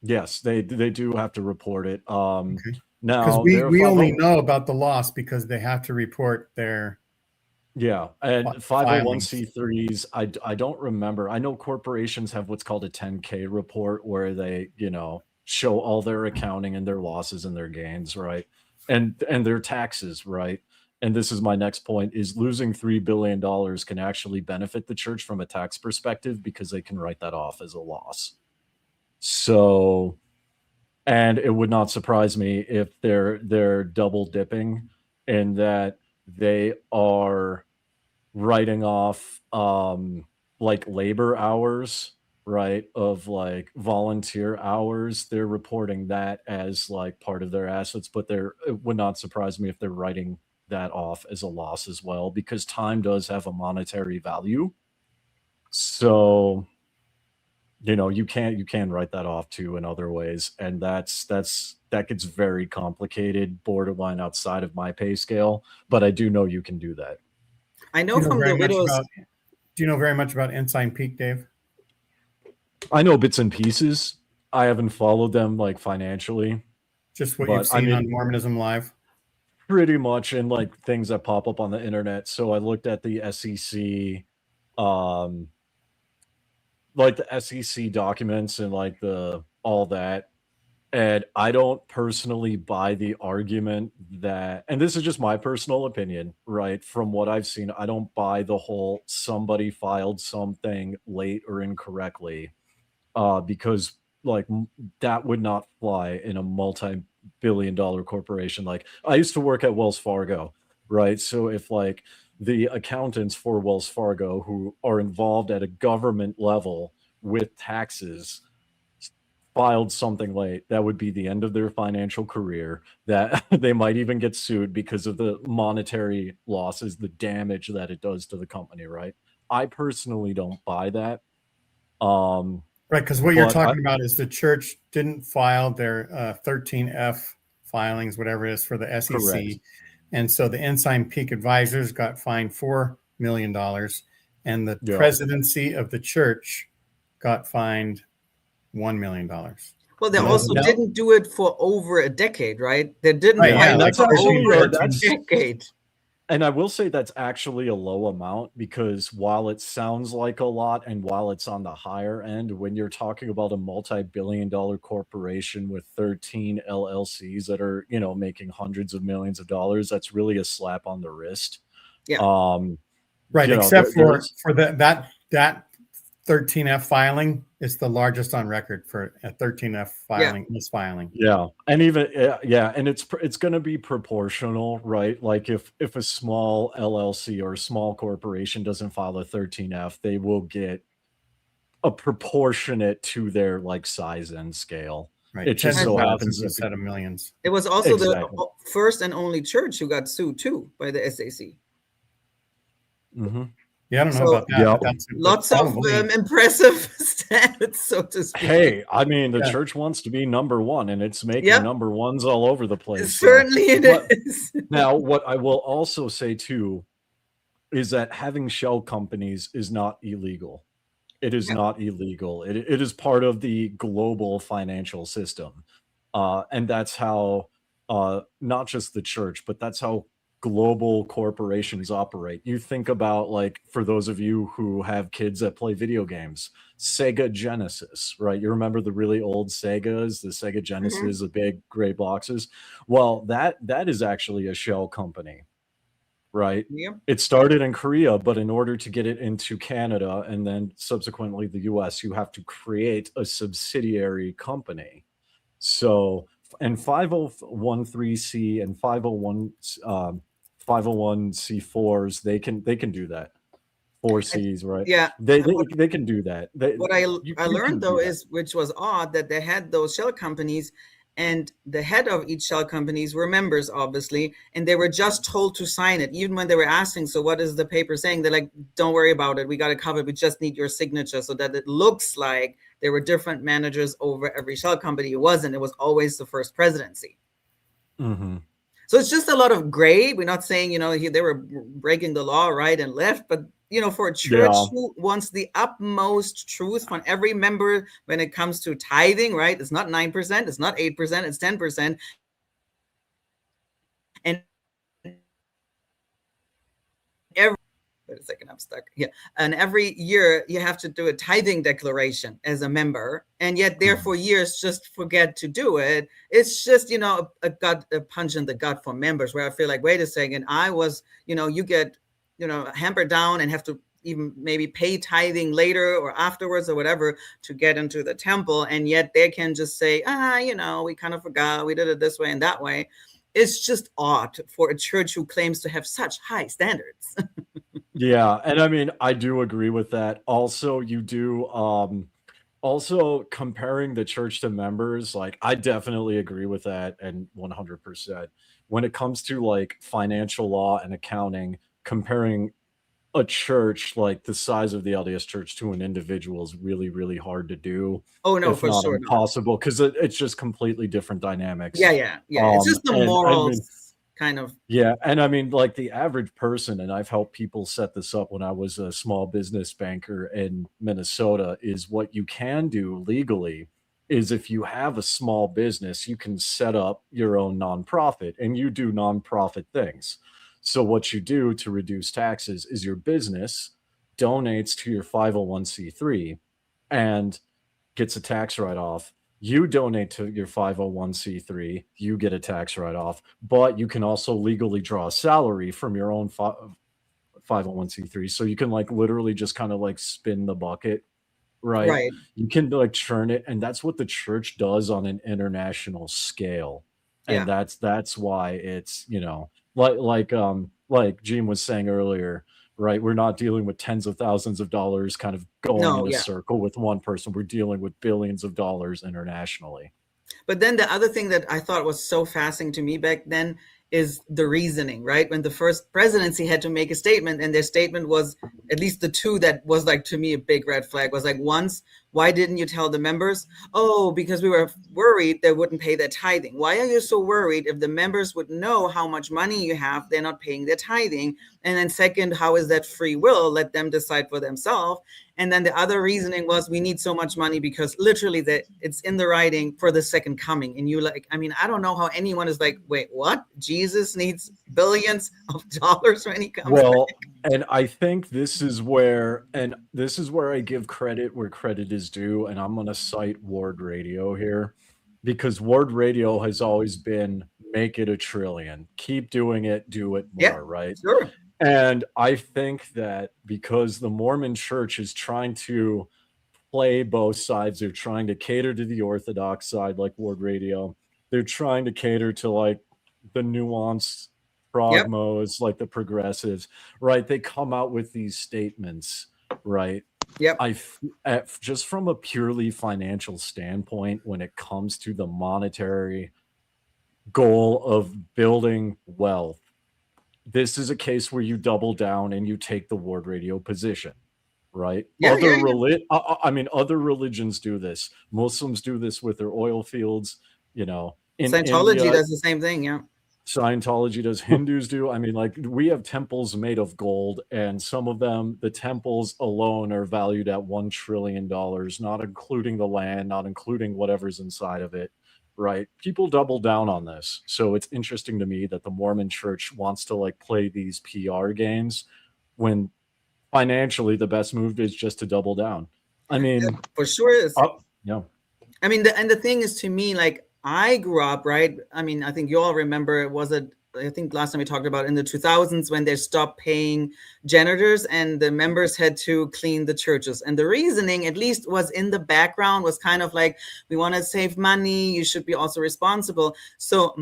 Yes, they do have to report it. Okay. Now because we only know about the loss because they have to report their and 501c3s. I don't remember. I know corporations have what's called a 10K report where they show all their accounting and their losses and their gains, right, and their taxes, right. And this is my next point: is losing $3 billion can actually benefit the church from a tax perspective because they can write that off as a loss. So, and it would not surprise me if they're double dipping in that they are writing off like labor hours, right, of like volunteer hours. They're reporting that as like part of their assets, but it would not surprise me if they're writing that off as a loss as well, because time does have a monetary value. So you can write that off too in other ways, and that gets very complicated, borderline outside of my pay scale, but I do know you can do that. I know from the widows. Do you know very much about Ensign Peak, Dave? I know bits and pieces. I haven't followed them like financially. Just what you've seen on Mormonism Live? Pretty much, and like things that pop up on the internet. So I looked at the SEC, like the SEC documents and like all that. And I don't personally buy the argument that, and this is just my personal opinion, right? From what I've seen, I don't buy the whole somebody filed something late or incorrectly, because like that would not fly in a multi-billion-dollar corporation. Like I used to work at Wells Fargo, right? So if like the accountants for Wells Fargo who are involved at a government level with taxes filed something late, that would be the end of their financial career. That they might even get sued because of the monetary losses, the damage that it does to the company, right? I personally don't buy that. Right, because what you're but talking about is the church didn't file their 13F filings, whatever it is, for the SEC. Correct. And so the Ensign Peak Advisors got fined $4 million, and the Yeah. presidency of the church got fined $1 million. Well, they And also now- didn't do it for over a decade, right? They didn't Right, yeah, file that's it for actually- over a that's- decade. And I will say that's actually a low amount, because while it sounds like a lot and while it's on the higher end, when you're talking about a multi-billion-dollar corporation with 13 LLCs that are, you know, making hundreds of millions of dollars, that's really a slap on the wrist. Yeah. Right, you know, except there's- for that 13F filing is the largest on record for a 13F filing, misfiling. Yeah, and even yeah, and it's going to be proportional, right? Like if a small LLC or a small corporation doesn't file a 13F, they will get a proportionate to their like size and scale. Right, It just tens so of happens thousands that instead of millions. It was also Exactly. the first and only church who got sued too by the SAC. Mhm. Yeah, I don't know So- about that. Yeah. but that's Lots of probably- impressive stats, so to speak. Hey, I mean, the Yeah. church wants to be number one, and it's making Yep. number ones all over the place. so- Certainly it But- is. Now, what I will also say too is that having shell companies is not illegal. It is Yeah. not illegal. It is part of the global financial system. And that's how not just the church, but that's how global corporations operate. You think about, like, for those of you who have kids that play video games, Sega Genesis, right? You remember the really old Segas, the Sega Genesis, the big gray boxes? Well, that is actually a shell company, right? Yep. It started in Korea, but in order to get it into Canada and then subsequently the US, you have to create a subsidiary company. So, and 501(c) and 501(c)(4)s, they can do that. 4Cs, right? Yeah. They can do that. What I you can learned do though that. is, which was odd, that they had those shell companies, and the head of each shell companies were members, obviously, and they were just told to sign it, even when they were asking, so what is the paper saying? They're like, don't worry about it, we got it covered, we just need your signature, so that it looks like there were different managers over every shell company. It wasn't. It was always the first presidency. Mhm. So it's just a lot of gray. We're not saying, they were breaking the law right and left, but, for a church Yeah. who wants the utmost truth from every member when it comes to tithing, right? It's not 9%, it's not 8%, it's 10%. And wait a second, I'm stuck. Yeah. And every year you have to do a tithing declaration as a member, and yet there for years just forget to do it. It's just, a punch in the gut for members, where I feel like, wait a second, I was, you get, hampered down and have to even maybe pay tithing later or afterwards or whatever to get into the temple. And yet they can just say, we kind of forgot, we did it this way and that way. It's just odd for a church who claims to have such high standards. Yeah, and I mean, I do agree with that. Also, you do also comparing the church to members, like I definitely agree with that, and 100%. When it comes to like financial law and accounting, comparing a church like the size of the LDS Church to an individual is really, really hard to do. Oh, no, if for not sure. impossible, because it's just completely different dynamics. Yeah. It's just the and I morals mean, kind of. yeah, and I mean, like the average person, and I've helped people set this up when I was a small business banker in Minnesota, is what you can do legally is if you have a small business, you can set up your own nonprofit and you do nonprofit things. So what you do to reduce taxes is your business donates to your 501(c)(3) and gets a tax write-off. You donate to your 501c3, you get a tax write-off, but you can also legally draw a salary from your own 501c3. So you can like literally just kind of like spin the bucket, right? Right. You can like churn it, and that's what the church does on an international scale. And Yeah. that's why it's, you know, like Gene was saying earlier, right? We're not dealing with tens of thousands of dollars kind of going No, in a yeah. circle with one person. We're dealing with billions of dollars internationally. But then the other thing that I thought was so fascinating to me back then is the reasoning, right? When the first presidency had to make a statement, and their statement was, at least the two that was like to me a big red flag, was like, once, why didn't you tell the members? Oh, because we were worried they wouldn't pay their tithing. Why are you so worried? If the members would know how much money you have, they're not paying their tithing. And then second, how is that free will? Let them decide for themselves. And then the other reasoning was, we need so much money because literally it's in the writing for the second coming. And you like, I mean, I don't know how anyone is like, wait, what? Jesus needs billions of dollars when he comes Well, back. and I think this is where I give credit where credit is due, and I'm going to cite Ward Radio here, because Ward Radio has always been make it a trillion, keep doing it, do it more, Yeah, right? sure. And I think that because the Mormon Church is trying to play both sides, they're trying to cater to the Orthodox side, like Ward Radio. They're trying to cater to like the nuanced progmos, like the progressives, right? They come out with these statements, right? Yep. Just from a purely financial standpoint, when it comes to the monetary goal of building wealth, this is a case where you double down and you take the Ward Radio position, right? Yeah, I mean, other religions do this. Muslims do this with their oil fields, you know. In Scientology India, does the same thing, yeah. Scientology does, Hindus do. I mean, like, we have temples made of gold, and some of them, the temples alone are valued at $1 trillion, not including the land, not including whatever's inside of it, right? People double down on this. So it's interesting to me that the Mormon Church wants to like play these PR games when financially the best move is just to double down. I mean, Yeah, for sure is. Yeah. I mean, the thing is, to me, like, I grew up, right? I mean, I think you all remember, I think last time we talked about in the 2000s when they stopped paying janitors and the members had to clean the churches. And the reasoning, at least was in the background, was kind of like, we want to save money. You should be also responsible. So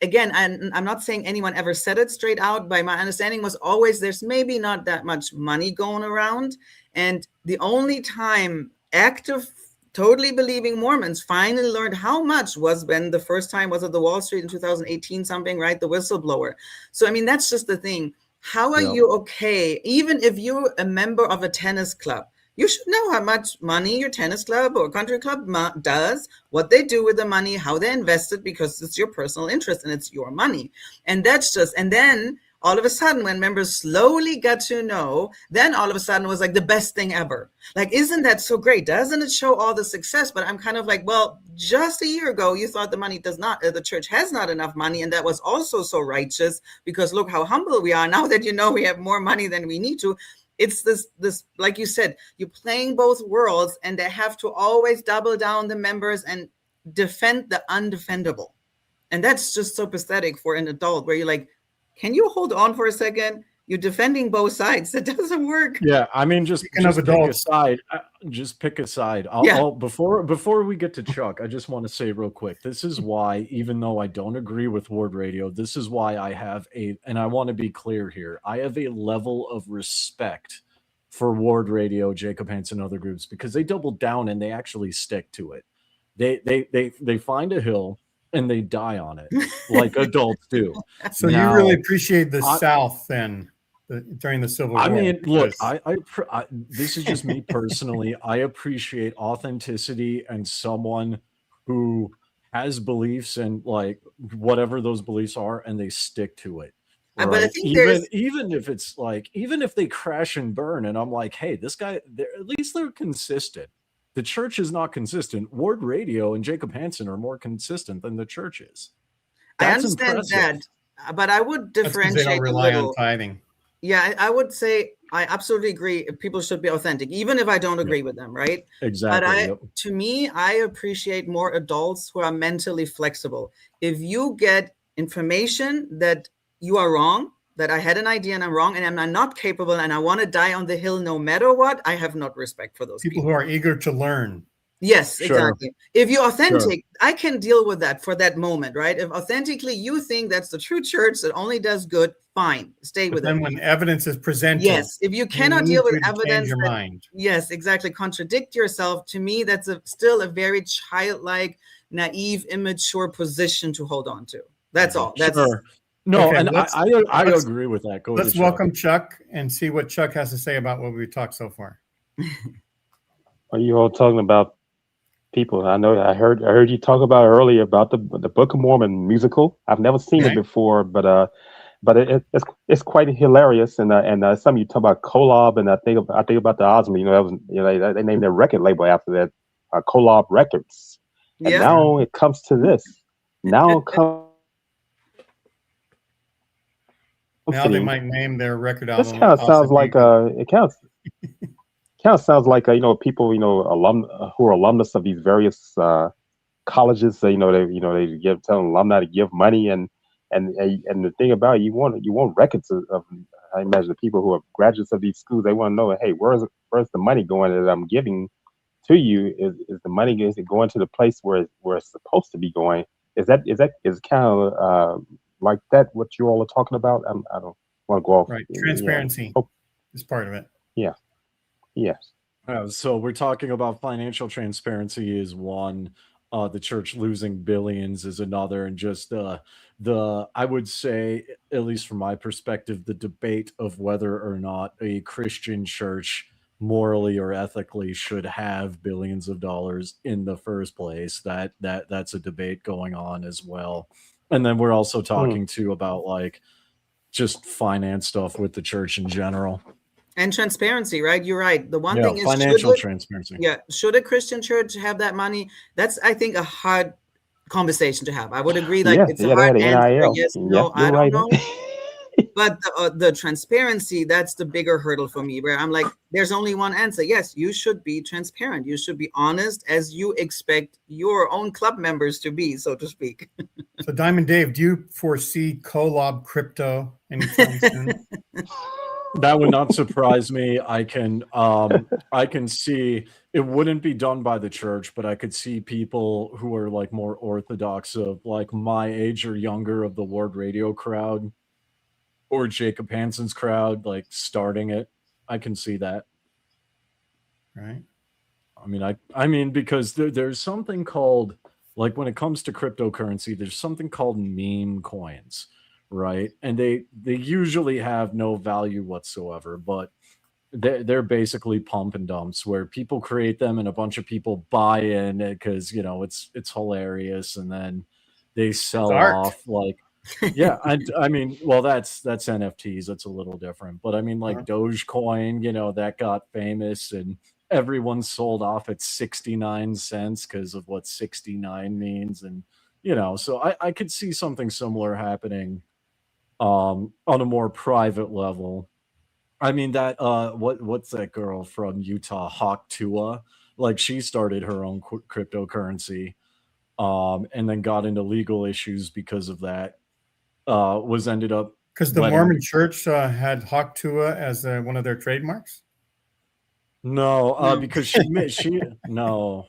again, I'm not saying anyone ever said it straight out, but my understanding was always there's maybe not that much money going around. And the only time active, totally believing Mormons finally learned how much was when the first time was at the Wall Street in 2018 something, right? The whistleblower. So, I mean, that's just the thing. How are you okay? Even if you're a member of a tennis club, you should know how much money your tennis club or country club does, what they do with the money, how they invest it, because it's your personal interest and it's your money. And that's just, and then all of a sudden, when members slowly got to know, then all of a sudden it was like the best thing ever. Like, isn't that so great? Doesn't it show all the success? But I'm kind of like, well, just a year ago, you thought the church has not enough money. And that was also so righteous because look how humble we are now that, you know, we have more money than we need to. It's this, like you said, you're playing both worlds and they have to always double down the members and defend the undefendable. And that's just so pathetic for an adult where you're like, can you hold on for a second? You're defending both sides. It doesn't work. Yeah, I mean, just pick a side. Just pick a side. Before we get to Chuck, I just want to say real quick, this is why, even though I don't agree with Ward Radio, this is why I have and I want to be clear here, I have a level of respect for Ward Radio, Jacob Hansen, and other groups, because they double down and they actually stick to it. They find a hill and they die on it like adults do. So now, you really appreciate the South then during the Civil War? I mean, look, I this is just me personally. I appreciate authenticity and someone who has beliefs and like whatever those beliefs are, and they stick to it. Right? But I think even if it's like, even if they crash and burn, and I'm like, hey, this guy, at least they're consistent. The church is not consistent. Ward Radio and Jacob Hansen are more consistent than the church is. That's I understand that, but I would differentiate. They don't rely on tithing. Yeah, I would say I absolutely agree. People should be authentic, even if I don't agree with them, right? Exactly. But to me, I appreciate more adults who are mentally flexible. If you get information that you are wrong, that I had an idea and I'm wrong, and I'm not capable, and I want to die on the hill no matter what, I have not respect for those people who are eager to learn. Yes, Sure. exactly. If you're authentic, Sure. I can deal with that for that moment, right? If authentically you think that's the true church that only does good, fine, stay But with then it. when evidence is presented, Yes, if you cannot need deal with you to change evidence, your that- mind. yes, exactly, contradict yourself. To me, that's still a very childlike, naive, immature position to hold on to. That's all. That's Sure. No, Okay, and let's- I let's- agree with that. Go Let's to Chuck. welcome Chuck and see what Chuck has to say about what we've talked so far. Are you all talking about people? I know I heard you talk about earlier about the Book of Mormon musical. I've never seen Okay. it before, but it's quite hilarious. And some of you talk about Kolob, and I think about the Osmond. You know, that was they named their record label after that, Kolob Records. And Yeah. now it comes to this. Now it comes. Now they might name their record album. This kind of sounds Awesome like Eagle. it kind of sounds like people who are alumnus of these various colleges. They tell alumni to give money, and the thing about it, you want records of I imagine the people who are graduates of these schools. They want to know, hey, where's the money going that I'm giving to you? Is the money going to the place where it's supposed to be going? Is kind of like that what you all are talking about? I don't want to go off. Right, transparency is part of it. Yeah. Yes. So we're talking about financial transparency is one, the church losing billions is another, and just the I would say, at least from my perspective, the debate of whether or not a Christian church morally or ethically should have billions of dollars in the first place. That's a debate going on as well. And then we're also talking too about like just finance stuff with the church in general. And transparency, right? You're right. The one Yeah, thing is financial transparency. Yeah, should a Christian church have that money? That's, I think, a hard conversation to have. I would agree. Like it's a they hard had answer. NIL. Yes, Yep, no, I you're don't right. know. But the transparency, that's the bigger hurdle for me, where I'm like, there's only one answer. Yes, you should be transparent. You should be honest as you expect your own club members to be, so to speak. So Diamond Dave, do you foresee Kolob crypto anytime soon? That would not surprise me. I can see it wouldn't be done by the church, but I could see people who are like more orthodox of like my age or younger of the Ward Radio crowd or Jacob Hansen's crowd, like starting it. I can see that. Right. I mean, because there's something called, like when it comes to cryptocurrency, there's something called meme coins, right? And they usually have no value whatsoever, but they're basically pump and dumps where people create them and a bunch of people buy in because it's hilarious, and then they sell off like yeah. I mean, well, that's NFTs. That's a little different, but I mean, like Dogecoin, that got famous and everyone sold off at 69 cents because of what 69 means, and so I could see something similar happening on a more private level. I mean, that what's that girl from Utah, Hawk Tua? Like she started her own cryptocurrency, and then got into legal issues because of that. Was ended up because the Mormon Church had Hawk Tua as one of their trademarks. No, because she no,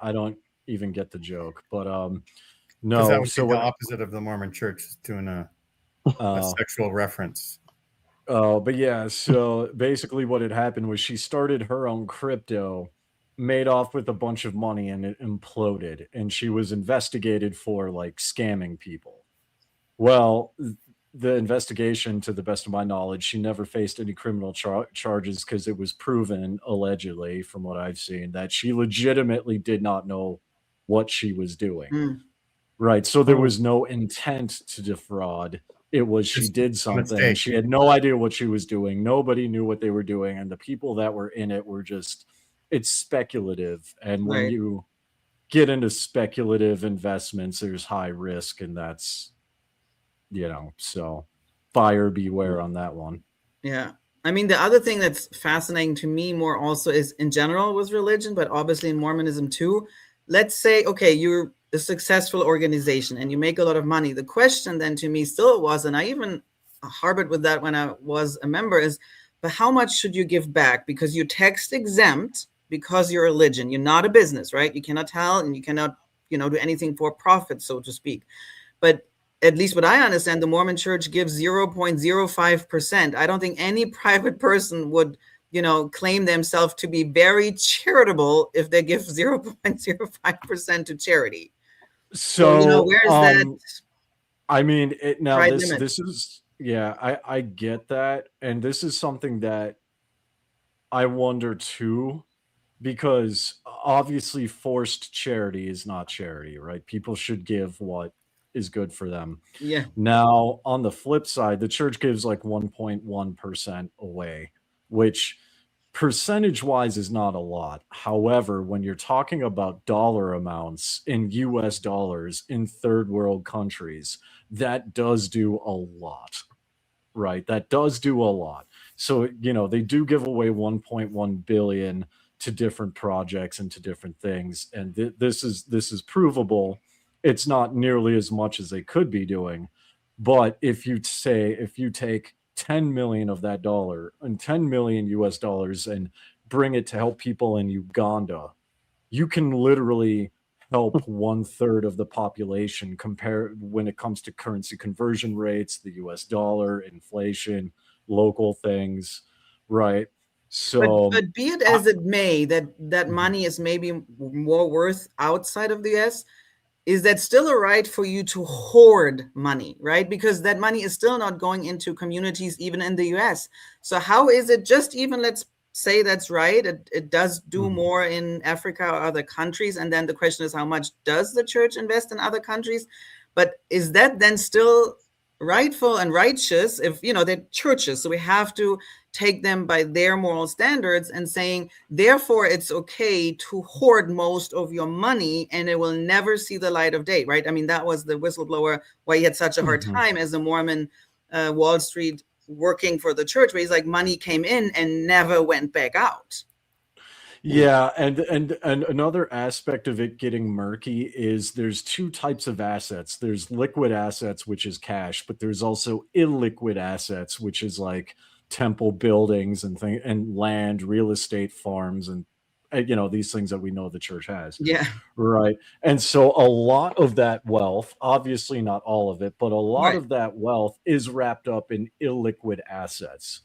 I don't even get the joke, but no. That would So be the opposite of the Mormon Church doing a sexual reference. Oh, but yeah. So basically, what had happened was she started her own crypto, made off with a bunch of money, and it imploded. And she was investigated for like scamming people. Well, the investigation, to the best of my knowledge, she never faced any criminal charges because it was proven, allegedly, from what I've seen, that she legitimately did not know what she was doing. Right. So there was no intent to defraud. It was she did something. She had no idea what she was doing. Nobody knew what they were doing. And the people that were in it were just, it's speculative. And when you get into speculative investments, there's high risk, and that's, so buyer beware on that one. Yeah. I mean, the other thing that's fascinating to me more also is in general with religion, but obviously in Mormonism too. Let's say, okay, you're a successful organization and you make a lot of money. The question then to me still was, and I even harbored with that when I was a member, is, but how much should you give back? Because you're tax exempt because you're a religion. You're not a business, right? You cannot tell and you cannot, do anything for profit, so to speak. But at least what I understand, the Mormon Church gives 0.05%. I don't think any private person would, claim themselves to be very charitable if they give 0.05% to charity. So, where's that? I mean, now right this limit? this is I get that, and this is something that I wonder too, because obviously forced charity is not charity, right? People should give what is good for them. Yeah. Now, on the flip side, the church gives like 1.1% away, which percentage wise is not a lot. However, when you're talking about dollar amounts in US dollars in third world countries, that does do a lot, right? That does do a lot. So, they do give away 1.1 billion to different projects and to different things. And this is provable. It's not nearly as much as they could be doing. But if you take 10 million of that dollar and 10 million US dollars and bring it to help people in Uganda, you can literally help 1/3 of the population when it comes to currency conversion rates, the US dollar, inflation, local things, right? So, but be it as it may, that money is maybe more worth outside of the US. Is that still a right for you to hoard money, right? Because that money is still not going into communities, even in the US. So how is it just even, let's say that's right, it does do more in Africa or other countries. And then the question is, how much does the church invest in other countries? But is that then still rightful and righteous if, they're churches? So we have to take them by their moral standards and saying, therefore, it's okay to hoard most of your money and it will never see the light of day, right? I mean, that was the whistleblower why he had such a hard time as a Mormon Wall Street working for the church, where he's like, money came in and never went back out. Yeah, and another aspect of it getting murky is there's two types of assets. There's liquid assets, which is cash, but there's also illiquid assets, which is like temple buildings and land, real estate farms, and these things that we know the church has. Yeah. Right. And so a lot of that wealth, obviously not all of it, but a lot of that wealth is wrapped up in illiquid assets.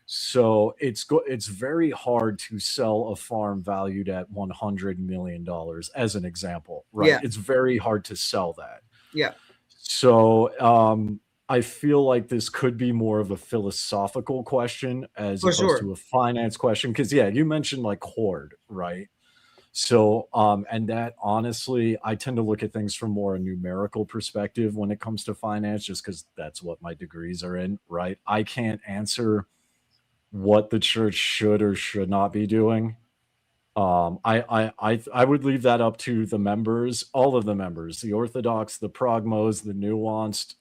So it's very hard to sell a farm valued at $100 million as an example, right? Yeah. It's very hard to sell that. Yeah. So I feel like this could be more of a philosophical question as opposed to a finance question. Because you mentioned like hoard, right? So and that honestly, I tend to look at things from more a numerical perspective when it comes to finance, just because that's what my degrees are in, right? I can't answer what the church should or should not be doing. I would leave that up to the members, all of the members, the Orthodox, the Progmos, the Nuanced,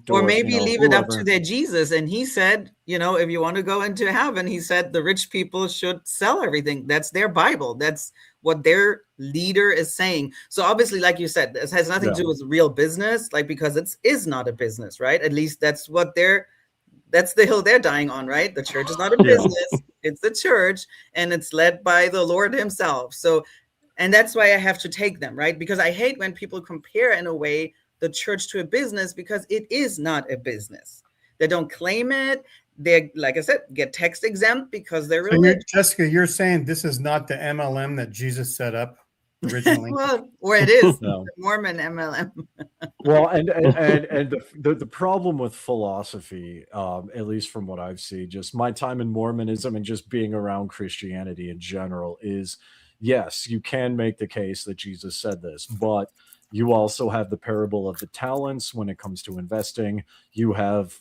or maybe leave it up to their Jesus. And he said, if you want to go into heaven, he said the rich people should sell everything. That's their Bible. That's what their leader is saying. So obviously, like you said, this has nothing to do with real business, because it is not a business, right? At least that's the hill they're dying on, right? The church is not a business. It's the church, and it's led by the Lord himself. So, and that's why I have to take them, right? Because I hate when people compare in a way the church to a business, because it is not a business. They don't claim it. They're, like I said, get tax exempt because they're religious. Jessica, you're saying this is not the MLM that Jesus set up originally? Well, or it is the Mormon MLM. Well, and the problem with philosophy, at least from what I've seen, just my time in Mormonism and just being around Christianity in general, is yes, you can make the case that Jesus said this, but you also have the parable of the talents when it comes to investing. You have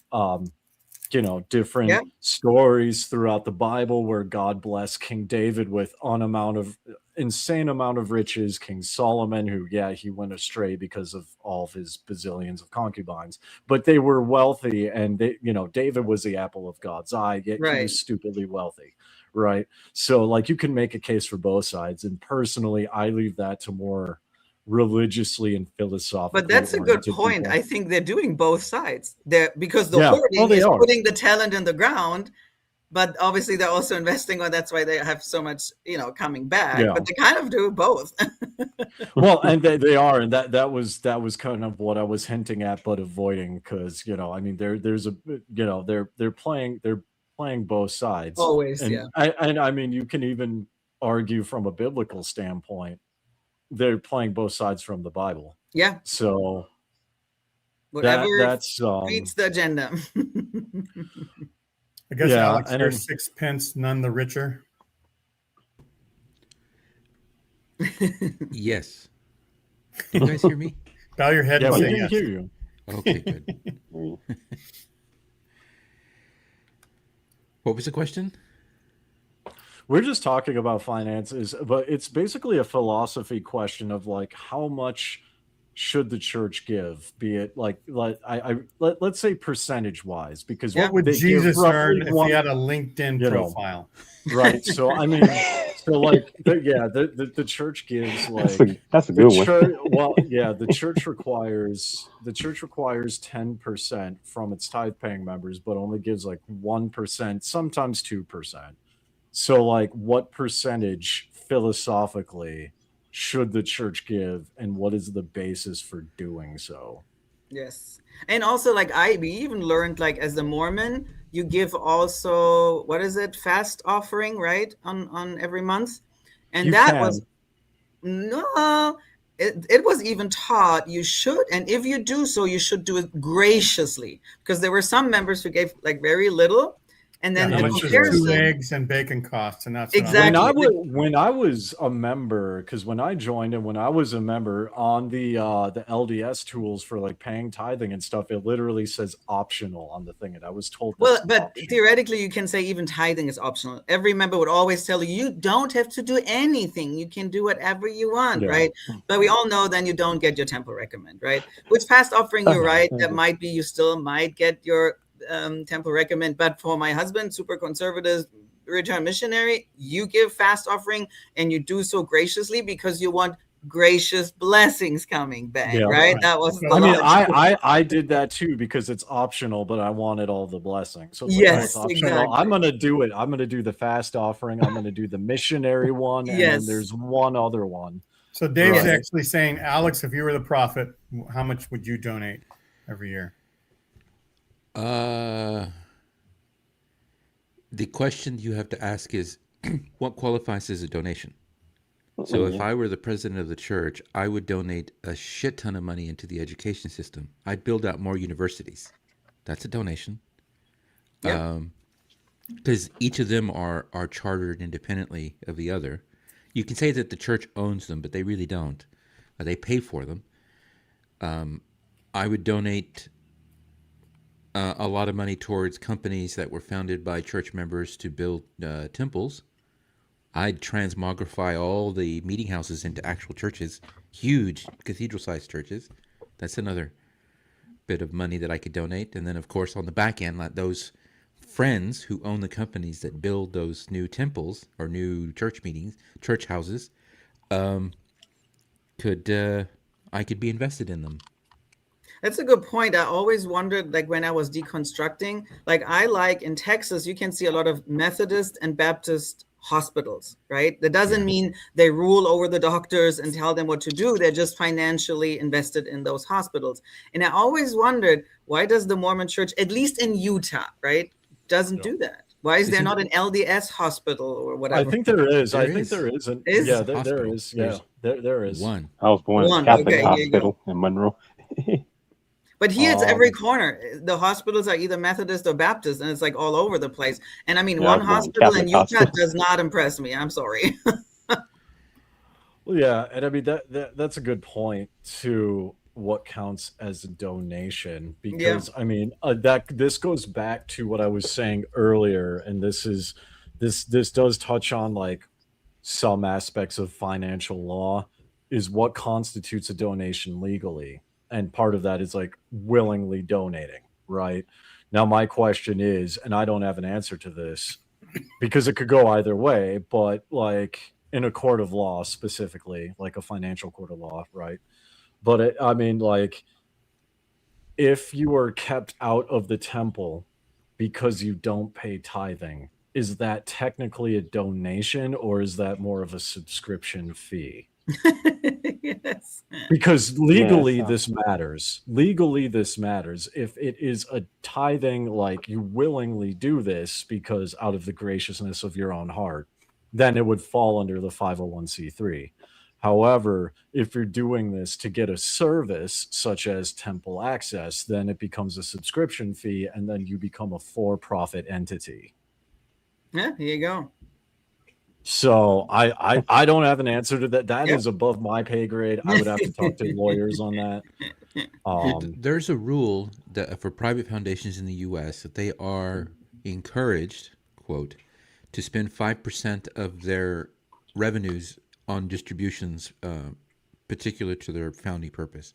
different stories throughout the Bible where God blessed King David with an amount of insane amount of riches. King Solomon, who, yeah, he went astray because of all of his bazillions of concubines, but they were wealthy, and they, you know, David was the apple of God's eye, yet he Right. was stupidly wealthy, right? So like you can make a case for both sides, and personally, I leave that to more religiously and philosophically. But that's a good oriented point. people. I think they're doing both sides. They're because the Yeah. hoarding Oh, they is are. putting the talent in the ground, but obviously they're also investing, or that's why they have so much, you know, coming back. Yeah. But they kind of do both. Well, and they are, and that was kind of what I was hinting at, but avoiding, because, you know, I mean, there's a, you know, they're playing both sides Always, and yeah. I mean, you can even argue from a biblical standpoint, they're playing both sides from the Bible. Yeah. So Whatever that's beats the agenda. I guess, Yeah, Alex, and they're then- 6 pence, none the richer. Yes. Can you guys hear me? Bow your head Yeah, and we say can yes. hear you. Okay, good. What was the question? We're just talking about finances, but it's basically a philosophy question of like, how much should the church give? Be it let's say percentage wise, because What would they give Jesus roughly earn if one- he had a LinkedIn you know, profile? right? So I mean, so like, the church gives like That's a the good one. church- well, yeah, the church requires 10% from its tithe paying members, but only gives like 1%, sometimes 2%. So like, what percentage philosophically should the church give, and what is the basis for doing so? Yes. And also, like, we even learned, like, as a Mormon, you give also, what is it, fast offering, right, on every month? And You that can. was no, it was even taught you should, and if you do so, you should do it graciously, because there were some members who gave like very little, and then How the much does comparison. 2 eggs and bacon cost? And that's Exactly. When I was a member, because when I joined and when I was a member on the LDS tools for like paying tithing and stuff, it literally says optional on the thing, and I was told. Well, that's but theoretically, you can say even tithing is optional. Every member would always tell you, you don't have to do anything. You can do whatever you want, Yeah. right? But we all know then you don't get your temple recommend, right? Which fast offering, you're right. That might be, you still might get your temple recommend. But for my husband, super conservative, return missionary, you give fast offering, and you do so graciously because you want gracious blessings coming back, Yeah. right? That was the I mean, logic. I did that too because it's optional, but I wanted all the blessings. So it's Yes, like, it's optional. exactly. I'm gonna do it. I'm gonna do the fast offering. I'm gonna do the missionary one, and Yes. then there's one other one. So Dave's Right. actually saying, Alex, if you were the prophet, how much would you donate every year? The question you have to ask is, what qualifies as a donation? So if I were the president of the church, I would donate a shit ton of money into the education system. I'd build out more universities. That's a donation. Yeah. Because each of them are chartered independently of the other. You can say that the church owns them, but they really don't. They pay for them. I would donate a lot of money towards companies that were founded by church members to build temples. I'd transmogrify all the meeting houses into actual churches, huge cathedral-sized churches. That's another bit of money that I could donate. And then, of course, on the back end, let those friends who own the companies that build those new temples or new church houses, I could be invested in them. That's a good point. I always wondered, like when I was deconstructing, like I like in Texas, you can see a lot of Methodist and Baptist hospitals, right? That doesn't mean they rule over the doctors and tell them what to do. They're just financially invested in those hospitals. And I always wondered, why does the Mormon Church, at least in Utah, right, doesn't do that? Why is there not an LDS hospital or whatever? I think there is. There I think is. there is. Is? Yeah, there Hospital. is. Yeah, there is. One. I was born in One, a Catholic okay, here you go. hospital in Monroe. But here it's every corner. The hospitals are either Methodist or Baptist, and it's like all over the place. And I mean, Yeah, one I was born hospital in Catholic Utah hospital. does not impress me. I'm sorry. Well, yeah, and I mean that's a good point to what counts as a donation, because I mean that this goes back to what I was saying earlier, and this does touch on like some aspects of financial law is what constitutes a donation legally. And part of that is like willingly donating, right? Now, my question is, and I don't have an answer to this because it could go either way, but like in a court of law specifically, like a financial court of law, right? But I mean, like, if you are kept out of the temple because you don't pay tithing, is that technically a donation or is that more of a subscription fee? Yes. Because legally Yes. this matters. Legally this matters. If it is a tithing, like you willingly do this because out of the graciousness of your own heart, then it would fall under the 501c3. However, if you're doing this to get a service such as temple access, then it becomes a subscription fee and then you become a for-profit entity. Yeah, here you go. So I don't have an answer to that. That Yep. is above my pay grade. I would have to talk to lawyers on that. There's a rule that for private foundations in the U.S. that they are encouraged, quote, to spend 5% of their revenues on distributions particular to their founding purpose.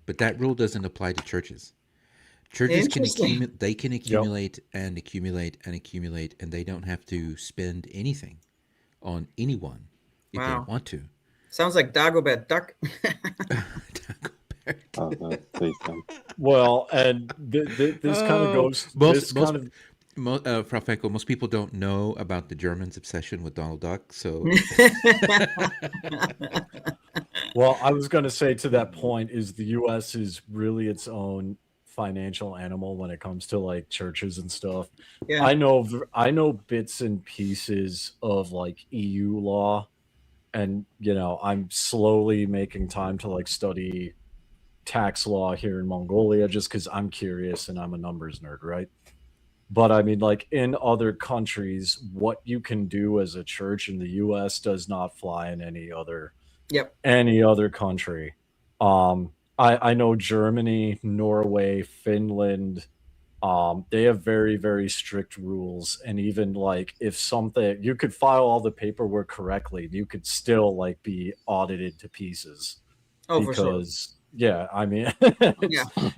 But that rule doesn't apply to churches. Churches can Interesting. they can accumulate and accumulate and accumulate, and they don't have to spend anything on anyone if they Wow. don't want to. Sounds like Dagobert Duck. Say something. Well, and this kind of goes. This kind of Frau Feckel, most people don't know about the Germans' obsession with Donald Duck, so well, I was going to say to that point is the U.S. is really its own financial animal when it comes to like churches and stuff. Yeah. I know bits and pieces of like EU law, and you know I'm slowly making time to like study tax law here in Mongolia just because I'm curious and I'm a numbers nerd, right? But I mean, like in other countries, what you can do as a church in the U.S. does not fly in any other country. I know Germany, Norway, Finland, they have very, very strict rules. And even like if something, you could file all the paperwork correctly, you could still like be audited to pieces. Oh, for sure. Because yeah, I mean,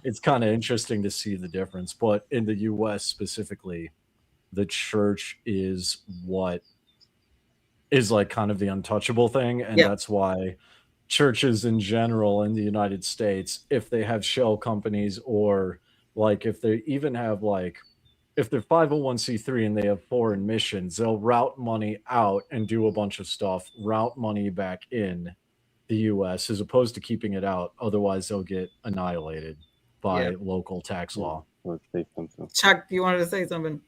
it's kind of interesting to see the difference. But in the U.S. specifically, the church is what is like kind of the untouchable thing. And that's why churches in general in the United States, if they have shell companies or like if they even have like, if they're 501c3 and they have foreign missions, they'll route money out and do a bunch of stuff, route money back in the U.S. as opposed to keeping it out. Otherwise, they'll get annihilated by local tax law. Chuck, you wanted to say something?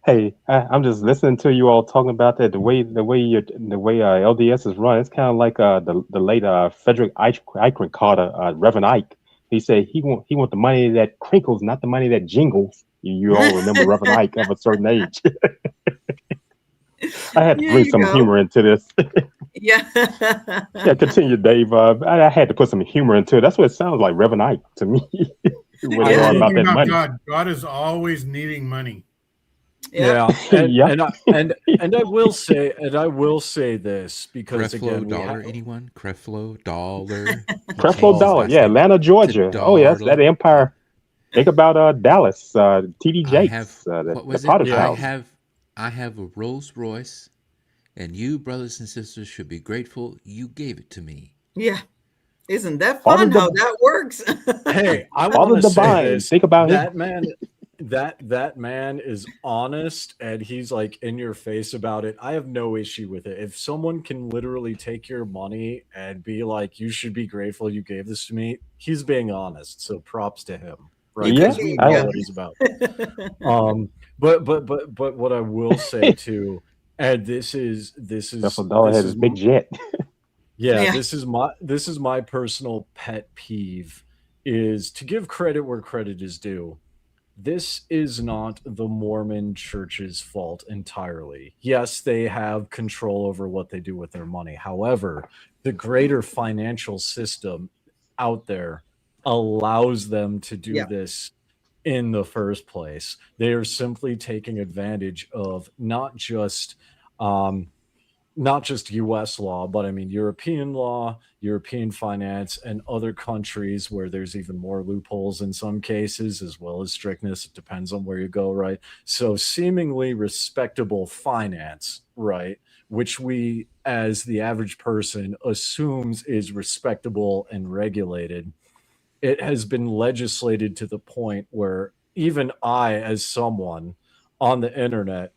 Hey, I'm just listening to you all talking about that. The way LDS is run, it's kind of like the late Frederick Eichmann Carter, Reverend Ike. He said he want the money that crinkles, not the money that jingles. You all remember Reverend Ike of a certain age. I had to bring some humor into this. Yeah. Yeah, continue, Dave. I had to put some humor into it. That's what it sounds like, Reverend Ike, to me. When it's all about that money. God is always needing money. Yeah, and I will say this because Creflo again, dollar, anyone? Creflo dollar. Creflo Dollar, yeah, Atlanta, Georgia. Oh yes, that empire. Think about Dallas, TD Jakes, the Potter's House. I have a Rolls Royce, and you, brothers and sisters, should be grateful you gave it to me. Yeah. Isn't that fun how that works? Hey, I Father want to say Divine. this. Think about that him. man. That man is honest, and he's like in your face about it. I have no issue with it. If someone can literally take your money and be like, "You should be grateful you gave this to me," he's being honest. So props to him, right? Yeah, Because we know what he's about. But what I will say too, and this is Creflo Dollar had his big jet. Yeah, this is my personal pet peeve, is to give credit where credit is due. This is not the Mormon Church's fault entirely. Yes, they have control over what they do with their money. However, the greater financial system out there allows them to do this in the first place. They are simply taking advantage of not just not just US law, but I mean European law, European finance, and other countries where there's even more loopholes in some cases, as well as strictness. It depends on where you go, right? So seemingly respectable finance, right? Which we, as the average person, assumes is respectable and regulated. It has been legislated to the point where even I, as someone on the internet,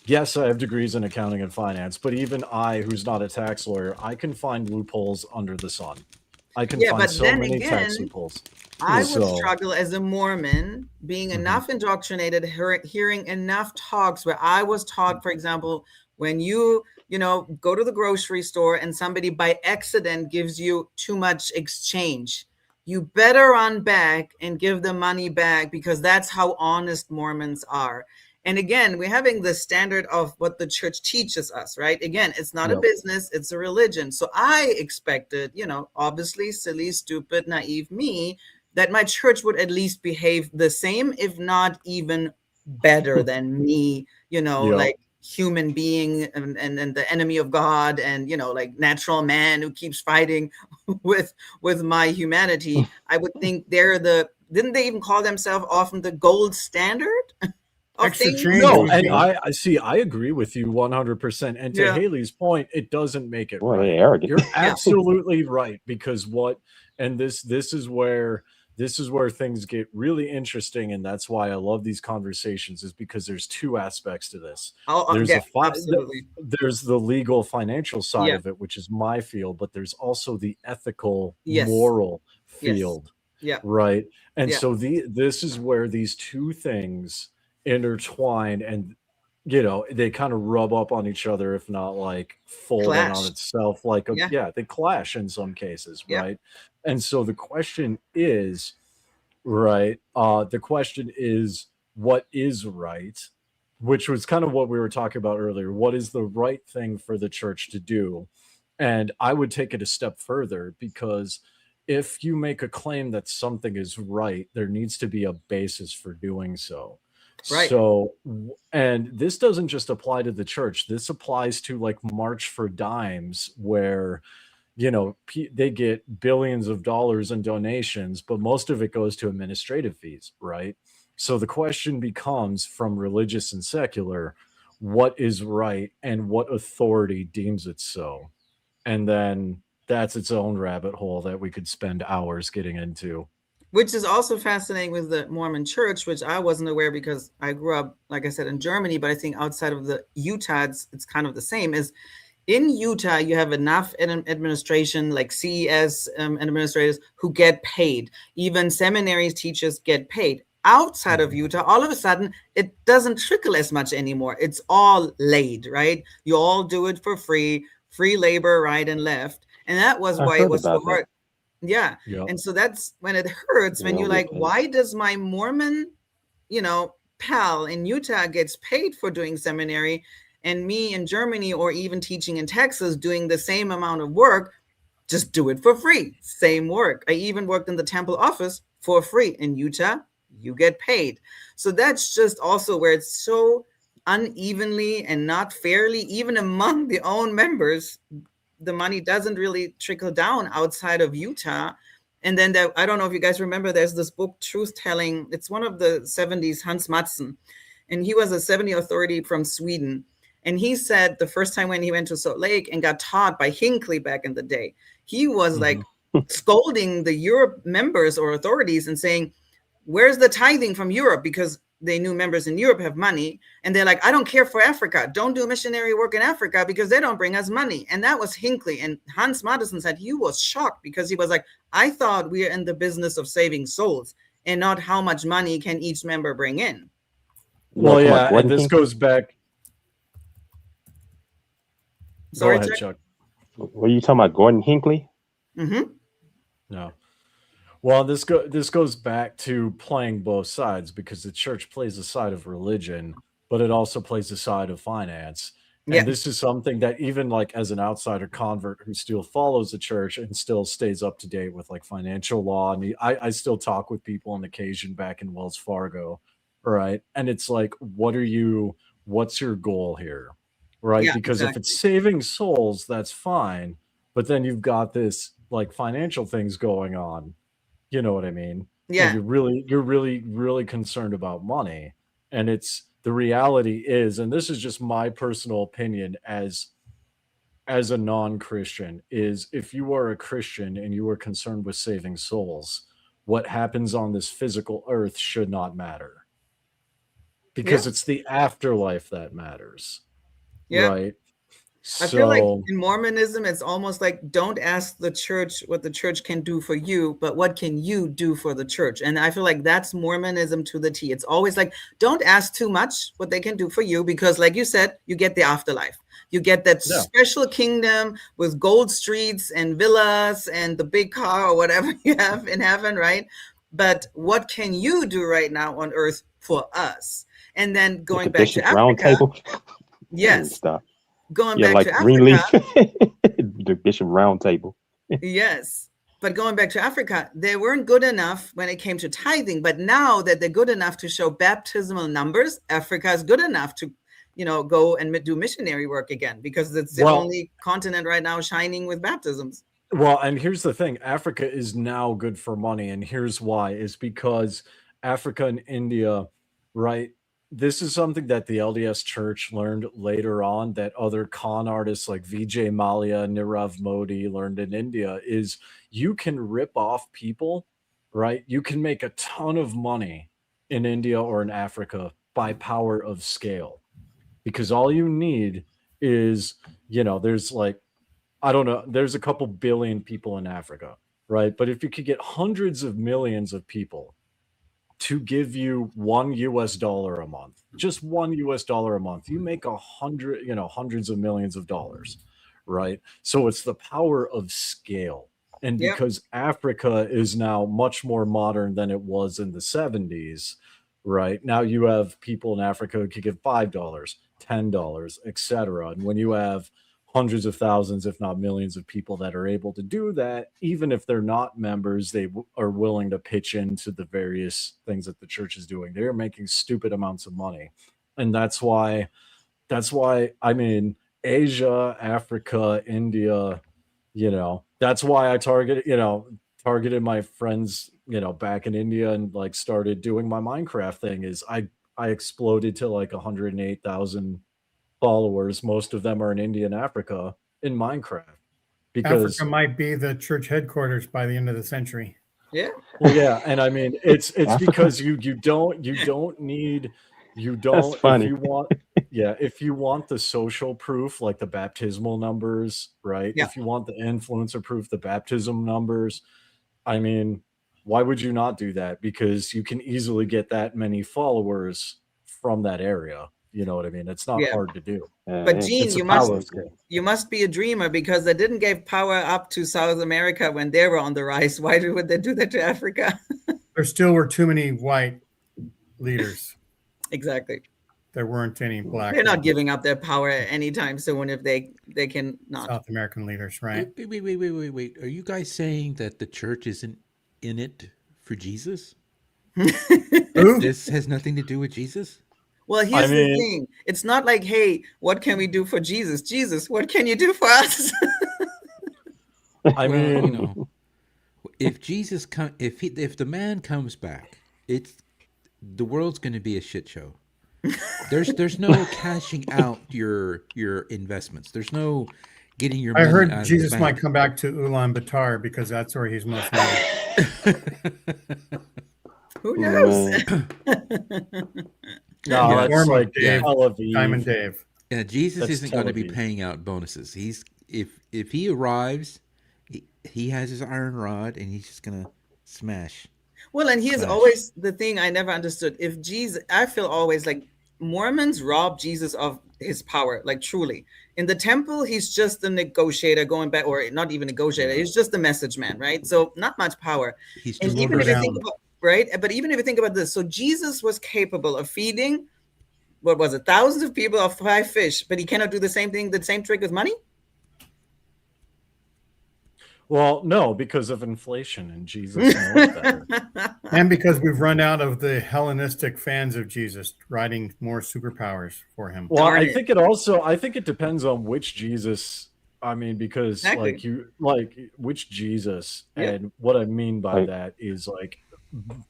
yes, I have degrees in accounting and finance, but even I, who's not a tax lawyer, I can find loopholes under the sun. I can Yeah, find but so then many tax again, loopholes. I would So, struggle as a Mormon, being enough indoctrinated, hearing enough talks where I was taught, for example, when you go to the grocery store and somebody by accident gives you too much exchange, you better run back and give the money back, because that's how honest Mormons are. And again, we're having the standard of what the church teaches us, right? Again, it's not a Yep. business, it's a religion. So I expected, obviously silly, stupid, naive me, that my church would at least behave the same, if not even better than me, Yep. like human being and the enemy of God, and like natural man who keeps fighting with my humanity. I would think didn't they even call themselves often the gold standard of Extra things? change. No, would and be- I see. I agree with you 100%. And to Yeah. Haley's point, it doesn't make it Boy, right. they're arrogant. You're absolutely right, because this is where things get really interesting, and that's why I love these conversations, is because there's two aspects to this. There's Yeah, absolutely. there's the legal financial side Yeah. of it, which is my field, but there's also the ethical, Yes. moral Yes. field, Yeah. right? And Yeah. so this is where these two things intertwine, and they kind of rub up on each other, if not like fold in on Clash. itself, like Yeah. they clash in some cases, Yeah. right? And so the question is, right, the question is, what is right? Which was kind of what we were talking about earlier. What is the right thing for the church to do? And I would take it a step further, because if you make a claim that something is right, there needs to be a basis for doing so. Right. So, and this doesn't just apply to the church. This applies to like March for Dimes, where they get billions of dollars in donations, but most of it goes to administrative fees, right? So the question becomes, from religious and secular, what is right and what authority deems it so? And then that's its own rabbit hole that we could spend hours getting into. Which is also fascinating with the Mormon church, which I wasn't aware, because I grew up, like I said, in Germany, but I think outside of the Utah, it's kind of the same. Is in Utah, you have enough administration, like CES administrators, who get paid. Even seminaries teachers get paid. Outside of Utah, all of a sudden, it doesn't trickle as much anymore. It's all laid, right? You all do it for free labor, right and left. And that was I why heard it was so about that. hard. Yeah. Yep. And so that's when it hurts, when Yeah, you're we like, paid. why does my Mormon, pal in Utah gets paid for doing seminary, and me in Germany, or even teaching in Texas, doing the same amount of work, just do it for free. Same work. I even worked in the temple office for free. In Utah, you get paid. So that's just also where it's so unevenly and not fairly, even among the own members. The money doesn't really trickle down outside of Utah. And then I don't know if you guys remember, there's this book, Truth Telling. It's one of the 70s, Hans Matson. And he was a 70 authority from Sweden. And he said the first time when he went to Salt Lake and got taught by Hinckley back in the day, he was like scolding the Europe members or authorities and saying, where's the tithing from Europe? Because they knew members in Europe have money. And they're like, I don't care for Africa. Don't do missionary work in Africa because they don't bring us money. And that was Hinckley. And Hans Madison said he was shocked, because he was like, I thought we are in the business of saving souls and not how much money can each member bring in. Well, You know, yeah, and Gordon this King? goes back. Sorry, Go ahead, Chuck. Chuck. Were you talking about Gordon Hinckley? Mm-hmm. No. Well, this goes back to playing both sides, because the church plays the side of religion, but it also plays the side of finance. And Yeah. this is something that, even like as an outsider convert who still follows the church and still stays up to date with like financial law, and I still talk with people on occasion back in Wells Fargo, right? And it's like, what's your goal here? right? Yeah, Because if exactly. it's saving souls, that's fine. But then you've got this like financial things going on. You know what I mean? And Yeah. you're really concerned about money. And it's the reality is, and this is just my personal opinion as a non-Christian, is if you are a Christian and you are concerned with saving souls, what happens on this physical earth should not matter. Because Yeah. it's the afterlife that matters. Yeah. Right? I feel like So in Mormonism, it's almost like don't ask the church what the church can do for you, but what can you do for the church? And I feel like that's Mormonism to the T. It's always like, don't ask too much what they can do for you, because like you said, you get the afterlife. You get that Yeah. special kingdom with gold streets and villas and the big car or whatever you have in heaven, right? But what can you do right now on earth for us? And then going the back to Bishop Round Africa, Table. yes, Stuff. going Yeah, back like to Greenleaf, Africa, the Bishop Round Table. yes. But going back to Africa, they weren't good enough when it came to tithing. But now that they're good enough to show baptismal numbers, Africa is good enough to, go and do missionary work again, because it's the Well- only continent right now shining with baptisms. Well, and here's the thing, Africa is now good for money, and here's why, is because Africa and India, right? This is something that the LDS Church learned later on, that other con artists like Vijay Mallya, Nirav Modi learned in India, is you can rip off people, right? You can make a ton of money in India or in Africa by power of scale. Because all you need is, there's like, I don't know, there's a couple billion people in Africa, right? But if you could get hundreds of millions of people to give you $1 a month, just $1 a month, you make hundreds of millions of dollars, right? So it's the power of scale. And Yep. because Africa is now much more modern than it was in the 70s, right? Now you have people in Africa who could give $5, $10, etc. And when you have hundreds of thousands, if not millions of people that are able to do that, even if they're not members, they are willing to pitch into the various things that the church is doing. They're making stupid amounts of money. And that's why, I mean, Asia, Africa, India, that's why I targeted my friends, back in India, and like started doing my Minecraft thing. Is I exploded to like 108,000 followers. Most of them are in India and Africa in Minecraft, because Africa might be the church headquarters by the end of the century. Yeah. well, yeah, and I mean it's Africa. because you don't need That's funny. if you want the social proof, like the baptismal numbers, right? Yeah. If you want the influencer proof, the baptism numbers, I mean, why would you not do that? Because you can easily get that many followers from that area. You know what I mean? It's not Yeah. hard to do. But Gene, It's the you power must of scale. you must be a dreamer, because they didn't give power up to South America when they were on the rise. Why would they do that to Africa? There still were too many white leaders. Exactly. There weren't any black. They're not giving up their power anytime soon if they can not. South American leaders, right? Wait. Are you guys saying that the church isn't in it for Jesus? Who? This has nothing to do with Jesus? Well, here's the thing. It's not like, hey, what can we do for Jesus? Jesus, what can you do for us? I Well, mean, if Jesus if the man comes back, the world's going to be a shit show. There's no cashing out your investments. There's no getting your I money out heard of the Jesus bank. might come back to Ulaanbaatar because that's where he's most needed. Who knows? no, that's Former like Dave, Tel Aviv. Diamond Dave. Yeah, Jesus That's isn't going to be Tel Aviv. paying out bonuses. He's if he arrives, he has his iron rod and he's just gonna smash. Well, and here's Smash. always the thing I never understood. If Jesus, I feel always like Mormons rob Jesus of his power, like truly. In the temple, he's just the negotiator going back, or not even negotiator, he's just the message man, right? So not much power. He's And just even if you down. think about, right? But even if you think about this, so Jesus was capable of feeding, what was it, thousands of people of 5 fish, but he cannot do the same thing, the same trick with money? Well, no, because of inflation, and Jesus knows better. And because we've run out of the Hellenistic fans of Jesus writing more superpowers for him. Well, I think it depends on which Jesus. I mean, because which Jesus, and what I mean by that is like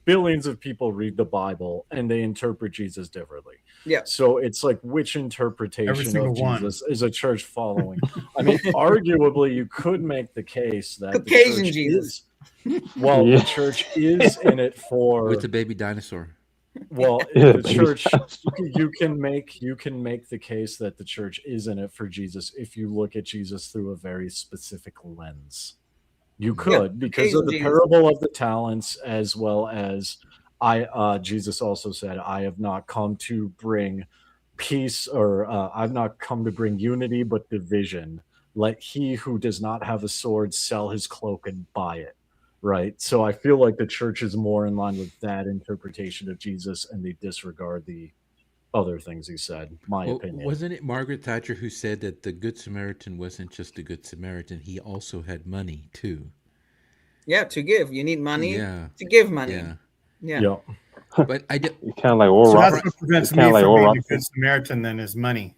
billions of people read the Bible and they interpret Jesus differently. Yeah. So it's like which interpretation of one. Jesus is a church following? I mean, arguably, you could make the case that Caucasian the church Jesus. the church is in it for with the baby dinosaur. Well, the church, you can make the case that the church is in it for Jesus if you look at Jesus through a very specific lens. You could, because of the parable of the talents, as well as Jesus also said, "I have not come to bring peace, or I've not come to bring unity, but division. Let he who does not have a sword sell his cloak and buy it." Right. So I feel like the church is more in line with that interpretation of Jesus, and they disregard the other things he said, my opinion. Wasn't it Margaret Thatcher who said that the Good Samaritan wasn't just a Good Samaritan, he also had money too? Yeah, to give. You need money to give money. Yeah. But I do. Kind of like Oral So Roberts. that's what prevents me from being a good Samaritan then is money.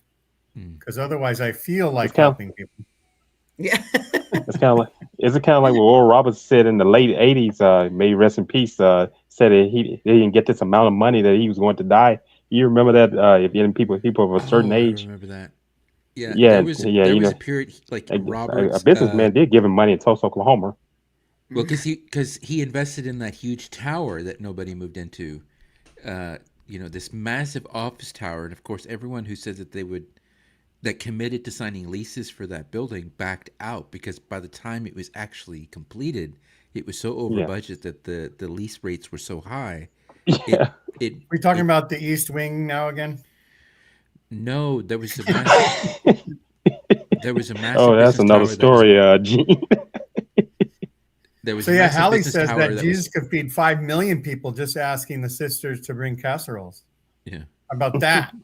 Because otherwise I feel like helping people. Yeah. It's kind of like what Oral Roberts said in the late 80s, may he rest in peace, said that he didn't get this amount of money that he was going to die. You remember that, if you people of a certain age? I remember that. There was you a know, period like a Roberts, businessman did give him money in Tulsa, Oklahoma. Well, because he invested in that huge tower that nobody moved into, this massive office tower, and of course, everyone who said that committed to signing leases for that building backed out because by the time it was actually completed, it was so over budget that the lease rates were so high. We're talking about the East Wing now again? No, there was a massive. Oh, that's another story, Gene. So Hallie says that Jesus could feed 5 million people just asking the sisters to bring casseroles. Yeah. How about that?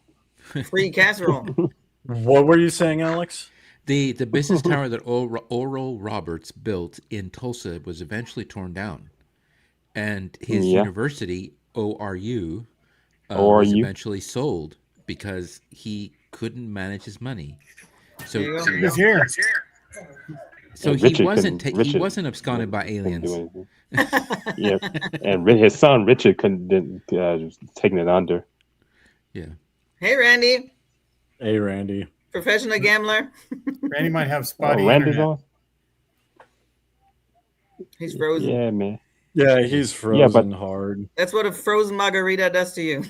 Free casserole. What were you saying, Alex? The business tower that Oral Roberts built in Tulsa was eventually torn down, and his university ORU was eventually sold because he couldn't manage his money. So he's here. So he wasn't absconded by aliens. And his son Richard couldn't taking it under. Yeah. Hey, Randy. Hey, Randy. Professional gambler. Randy might have spotty Randy's internet. on. He's frozen. Yeah, man. Yeah, he's frozen hard. That's what a frozen margarita does to you.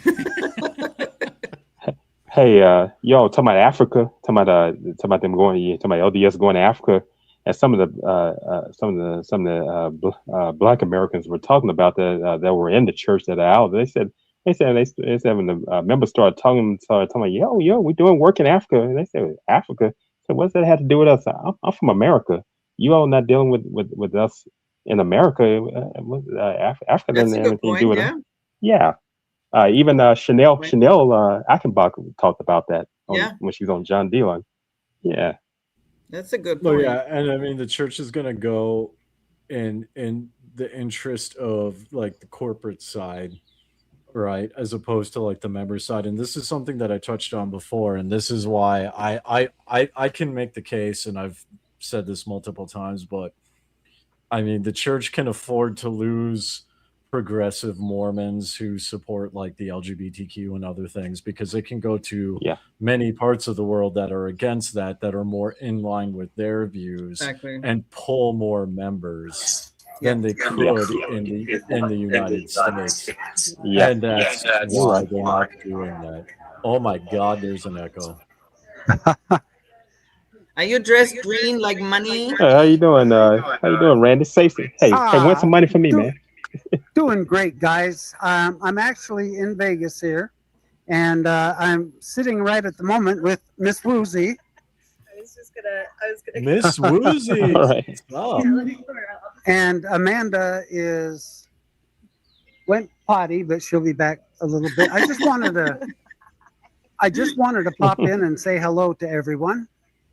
Hey, yo, talking about Africa, talking about them talking about LDS going to Africa, and some of the Black Americans were talking about that were in the church that are out. They said when the members started talking about, yo, we're doing work in Africa, and they said Africa. So what's that have to do with us? I'm from America. You all not dealing with us in America. Africa doesn't have anything to do with it. Yeah. Even Chanel Achenbach talked about that when she was on John Dillon. Yeah. That's a good point. Oh, yeah. And I mean, the church is going to go in the interest of like the corporate side, right? As opposed to like the member side. And this is something that I touched on before. And this is why I can make the case, and I've said this multiple times, but I mean, the church can afford to lose progressive Mormons who support like the LGBTQ and other things, because they can go to many parts of the world that are against that are more in line with their views and pull more members than they could in the United States. Yeah. And that's why they're not doing that. Oh my God, there's an echo. Are you dressed green like money? Hey, how you doing? How you doing, Randy? Safety. Hey, win some money for me, man. Doing great, guys. I'm actually in Vegas here, and I'm sitting right at the moment with Miss Woozy. Miss Woozy. All right. Oh. And Amanda went potty, but she'll be back a little bit. I just wanted to pop in and say hello to everyone,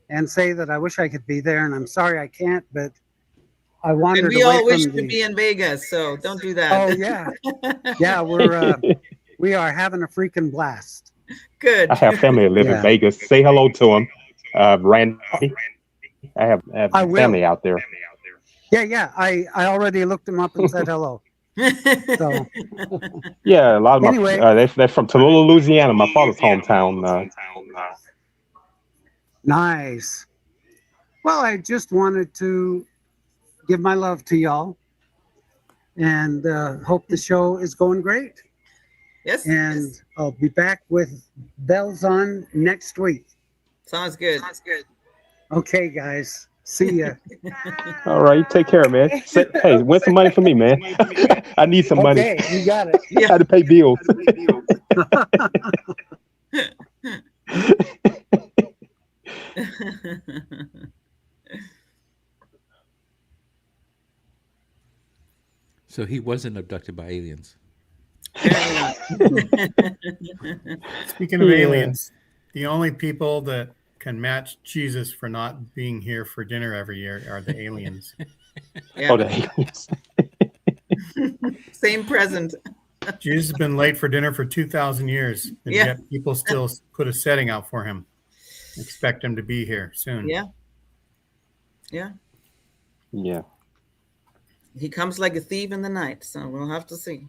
and say that I wish I could be there, and I'm sorry I can't, but I And wandered we away all wish from to the. be in Vegas, so don't do that. Oh yeah, yeah. We are having a freaking blast. Good. I have family that live in Vegas. Say hello to them, Randy. I have I will. family out there. Yeah. I already looked them up and said hello. So Yeah, a lot of my Anyway. they're from Tallulah, Louisiana, my father's hometown. nice. Well, I just wanted to give my love to y'all, and hope the show is going great. Yes. And I'll be back with bells on next week. Sounds good. Okay, guys. See ya. All right, you take care, man. Hey, win some money for me, man. I need some money. Okay, you got it. I had to pay bills. So he wasn't abducted by aliens. Speaking of aliens, the only people that can match Jesus for not being here for dinner every year are the aliens. Oh, the aliens. Same present. Jesus has been late for dinner for 2,000 years, and Yeah. yet people still put a setting out for him. Expect him to be here soon. Yeah. Yeah. Yeah. He comes like a thief in the night, so we'll have to see.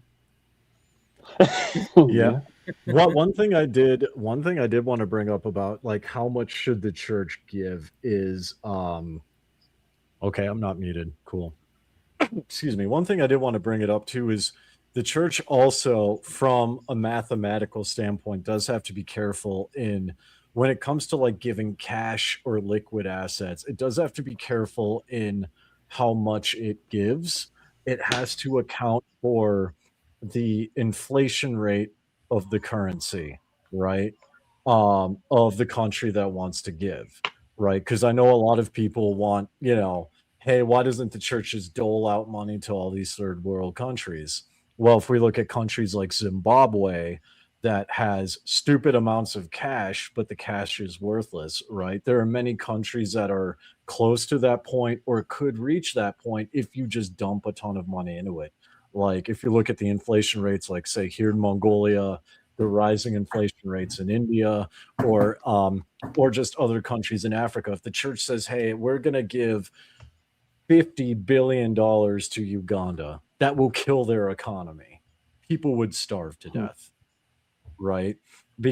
Yeah. One thing I did want to bring up about like how much should the church give is okay, I'm not muted. Cool. Excuse me. One thing I did want to bring it up to is the church also, from a mathematical standpoint, does have to be careful in when it comes to like giving cash or liquid assets. It does have to be careful in how much it gives. It has to account for the inflation rate of the currency, right? Of the country that wants to give, right? Because I know a lot of people want, hey, why doesn't the church just dole out money to all these third world countries? Well, if we look at countries like Zimbabwe that has stupid amounts of cash, but the cash is worthless, right? There are many countries that are close to that point or could reach that point if you just dump a ton of money into it. Like if you look at the inflation rates, like say here in Mongolia, the rising inflation rates in India, or just other countries in Africa, if the church says, hey, we're going to give $50 billion to Uganda, that will kill their economy. People would starve to death, right?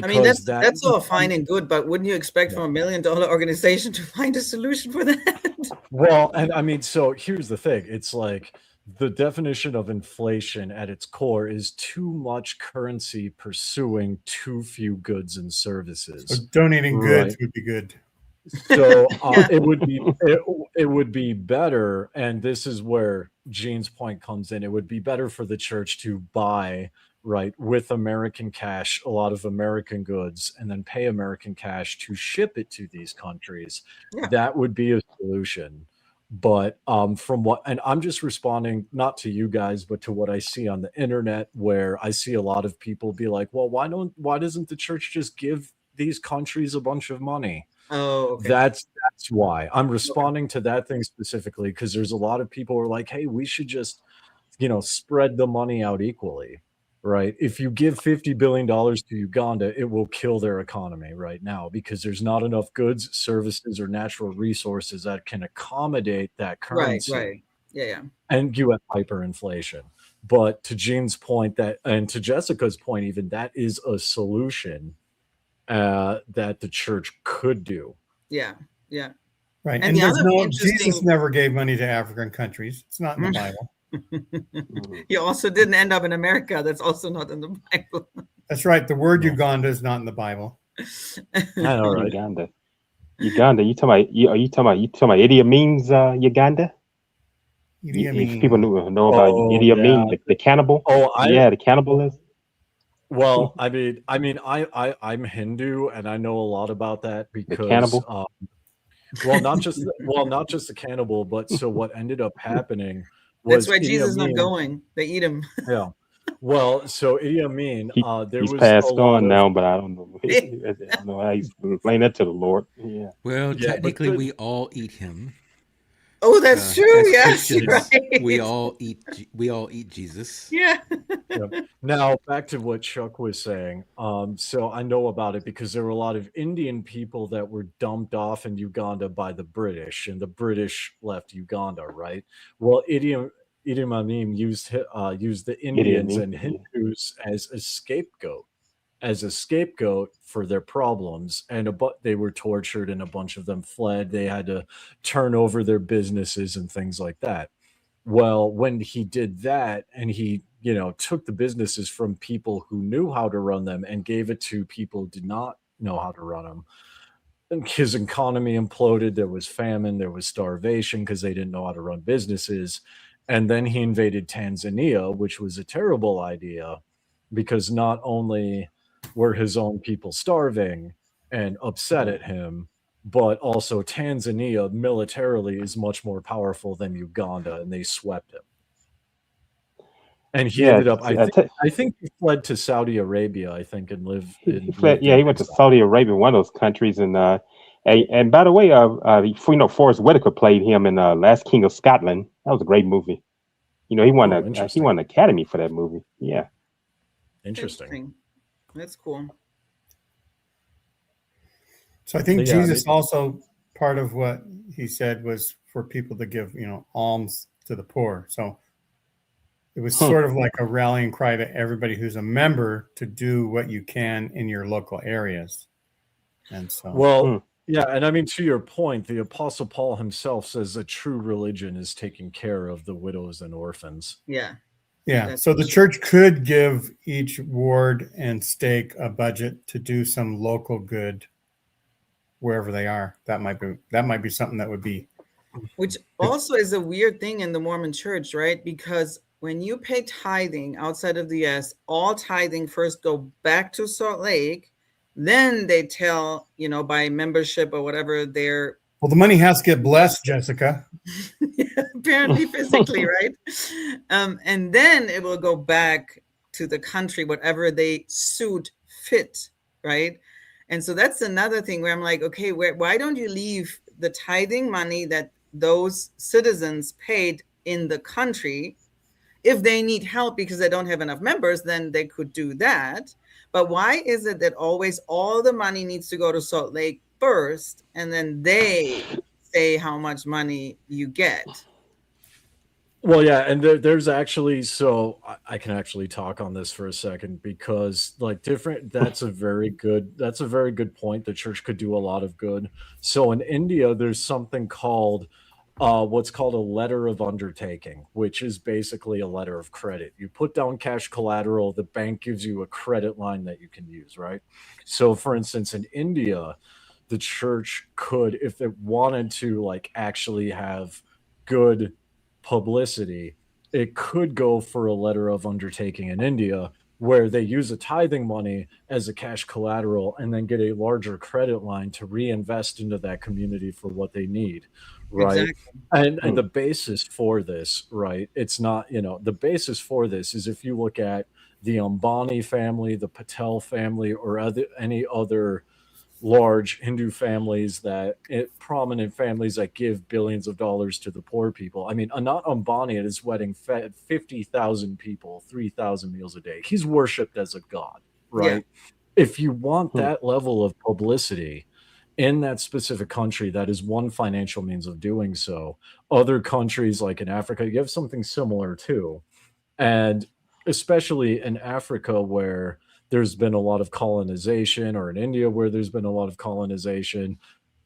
I mean, that's all fine and good, but wouldn't you expect from $1 million organization to find a solution for that? Well, and I mean, so here's the thing. It's like the definition of inflation at its core is too much currency pursuing too few goods and services. So donating goods Right. would be good. So it would be better, and this is where Gene's point comes in. It would be better for the church to buy with American cash a lot of American goods and then pay American cash to ship it to these countries. Yeah. That would be a solution. But from what, and I'm just responding not to you guys, but to what I see on the internet, where I see a lot of people be like, well, why doesn't the church just give these countries a bunch of money? Oh, okay. That's why I'm responding to that thing specifically, because there's a lot of people who are like, hey, we should just, spread the money out equally, right? If you give $50 billion to Uganda, it will kill their economy right now because there's not enough goods, services, or natural resources that can accommodate that currency. Right. Yeah. And you have hyperinflation. But to Gene's point, and to Jessica's point, even that is a solution that the church could do. Yeah. Right. And And the there's other no, interesting- Jesus never gave money to African countries. It's not in the Bible. You also didn't end up in America. That's also not in the Bible. That's right. The word Uganda is not in the Bible. I know, right? Uganda. You talking about Idi Amin's Uganda? Idi If Amin. people know about Idi Amin, the cannibal. The cannibalism. Well, I mean, I'm Hindu, and I know a lot about that because cannibal? not just the cannibal, but so what ended up happening was That's why Idi Jesus is not Amin- going. They eat him. Yeah. Well, so Idi Amin, there He's was passed a lot on of- now, but I don't know. I don't know how he's explain that to the Lord. Yeah. Well, Yeah, but technically, the- we all eat him. Oh, that's true. As Yes, you're Christians, right. we all eat Jesus. Yeah. Yep. Now back to what Chuck was saying. So I know about it because there were a lot of Indian people that were dumped off in Uganda by the British, and the British left Uganda, right? Well, Idi Amin used the Indians and Hindus as a scapegoat, for their problems, and they were tortured, and a bunch of them fled. They had to turn over their businesses and things like that. Well, when he did that, and he, took the businesses from people who knew how to run them and gave it to people who did not know how to run them, and his economy imploded. There was famine, there was starvation because they didn't know how to run businesses. And then he invaded Tanzania, which was a terrible idea because not only were his own people starving and upset at him, but also Tanzania militarily is much more powerful than Uganda, and they swept him. And he ended up, I think he fled to Saudi Arabia, and lived. He went to Saudi Arabia, one of those countries. And by the way, Forrest Whitaker played him in Last King of Scotland. That was a great movie. He won an Academy for that movie. Yeah. Interesting. That's cool. So I think Jesus also, part of what he said was for people to give, alms to the poor. So it was sort of like a rallying cry to everybody who's a member to do what you can in your local areas. And so, yeah. And I mean, to your point, the Apostle Paul himself says that true religion is taking care of the widows and orphans. Yeah. Yeah. So the church could give each ward and stake a budget to do some local good wherever they are. That might be something that would be. Which also is a weird thing in the Mormon church, right? Because when you pay tithing outside of the US, all tithing first go back to Salt Lake. Then they tell, by membership or whatever, they're. Well, the money has to get blessed, Jessica. Apparently physically, right? And then it will go back to the country, whatever they suit fit, right? And so that's another thing where I'm like, okay, why don't you leave the tithing money that those citizens paid in the country? If they need help because they don't have enough members, then they could do that. But why is it that always all the money needs to go to Salt Lake first, and then they say how much money you get? Well, yeah, and there's actually, so I can actually talk on this for a second because that's a very good point. The church could do a lot of good. So in India, there's something called what's called a letter of undertaking, which is basically a letter of credit. You put down cash collateral, the bank gives you a credit line that you can use, right? So for instance, in India, the church could, if it wanted to actually have good publicity, it could go for a letter of undertaking in India where they use the tithing money as a cash collateral and then get a larger credit line to reinvest into that community for what they need, right? Exactly. And the basis for this, right, it's not, the basis for this is if you look at the Ambani family, the Patel family, or any other large Hindu families prominent families that give billions of dollars to the poor people. I mean, Anant Ambani at his wedding fed 50,000 people, 3,000 meals a day. He's worshipped as a god, right? Yeah. If you want that level of publicity in that specific country, that is one financial means of doing so. Other countries like in Africa, you have something similar too. And especially in Africa where there's been a lot of colonization, or in India where there's been a lot of colonization,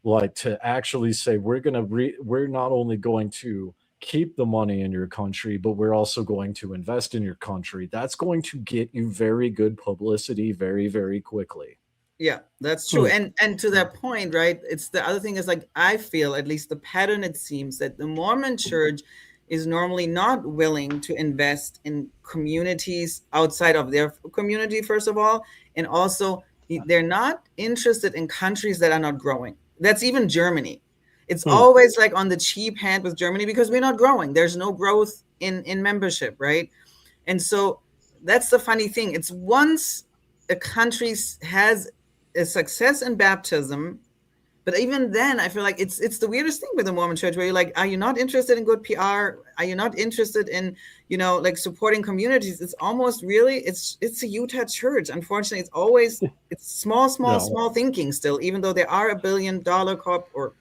to actually say we're not only going to keep the money in your country, but we're also going to invest in your country. That's going to get you very good publicity very, very quickly. Yeah, that's true. And to that point, right, it's the other thing is I feel, at least the pattern, it seems that the Mormon church is normally not willing to invest in communities outside of their community, first of all. And also, they're not interested in countries that are not growing. That's even Germany. It's always on the cheap hand with Germany because we're not growing. There's no growth in membership, right? And so that's the funny thing. It's once a country has a success in baptism, But even then, I feel like it's the weirdest thing with the Mormon Church, where you're like, are you not interested in good PR? Are you not interested in, like supporting communities? It's almost really, it's a Utah church. Unfortunately, it's small thinking still, even though they are $1 billion corp or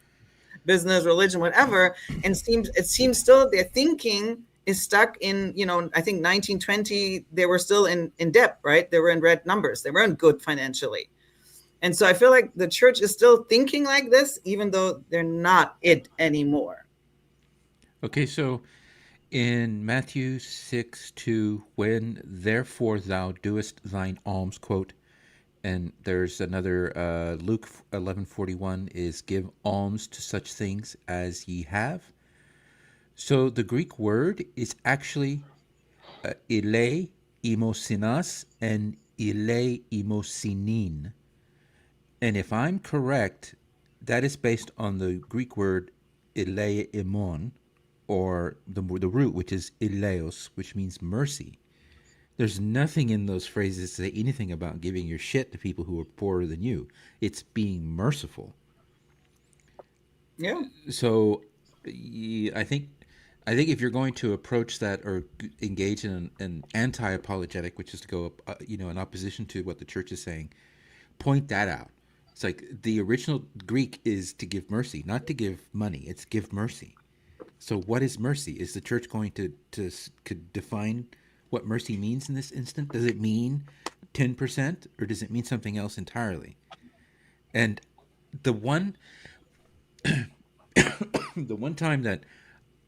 business, religion, whatever. And it seems still their thinking is stuck in, I think 1920, they were still in debt, right? They were in red numbers. They weren't good financially. And so I feel like the church is still thinking like this, even though they're not it anymore. Okay, so in Matthew 6:2, when therefore thou doest thine alms, quote, and there's another, Luke 11:41 is give alms to such things as ye have. So the Greek word is actually ile imosinas and ile imosinin. And if I'm correct, that is based on the Greek word eleimon, or the root, which is eleos, which means mercy. There's nothing in those phrases to say anything about giving your shit to people who are poorer than you. It's being merciful. Yeah. So I think if you're going to approach that or engage in an anti-apologetic, which is to go in opposition to what the church is saying, point that out. It's like the original Greek is to give mercy, not to give money. It's give mercy. So what is mercy? Is the church going to define what mercy means in this instant? Does it mean 10%, or does it mean something else entirely? And the one time that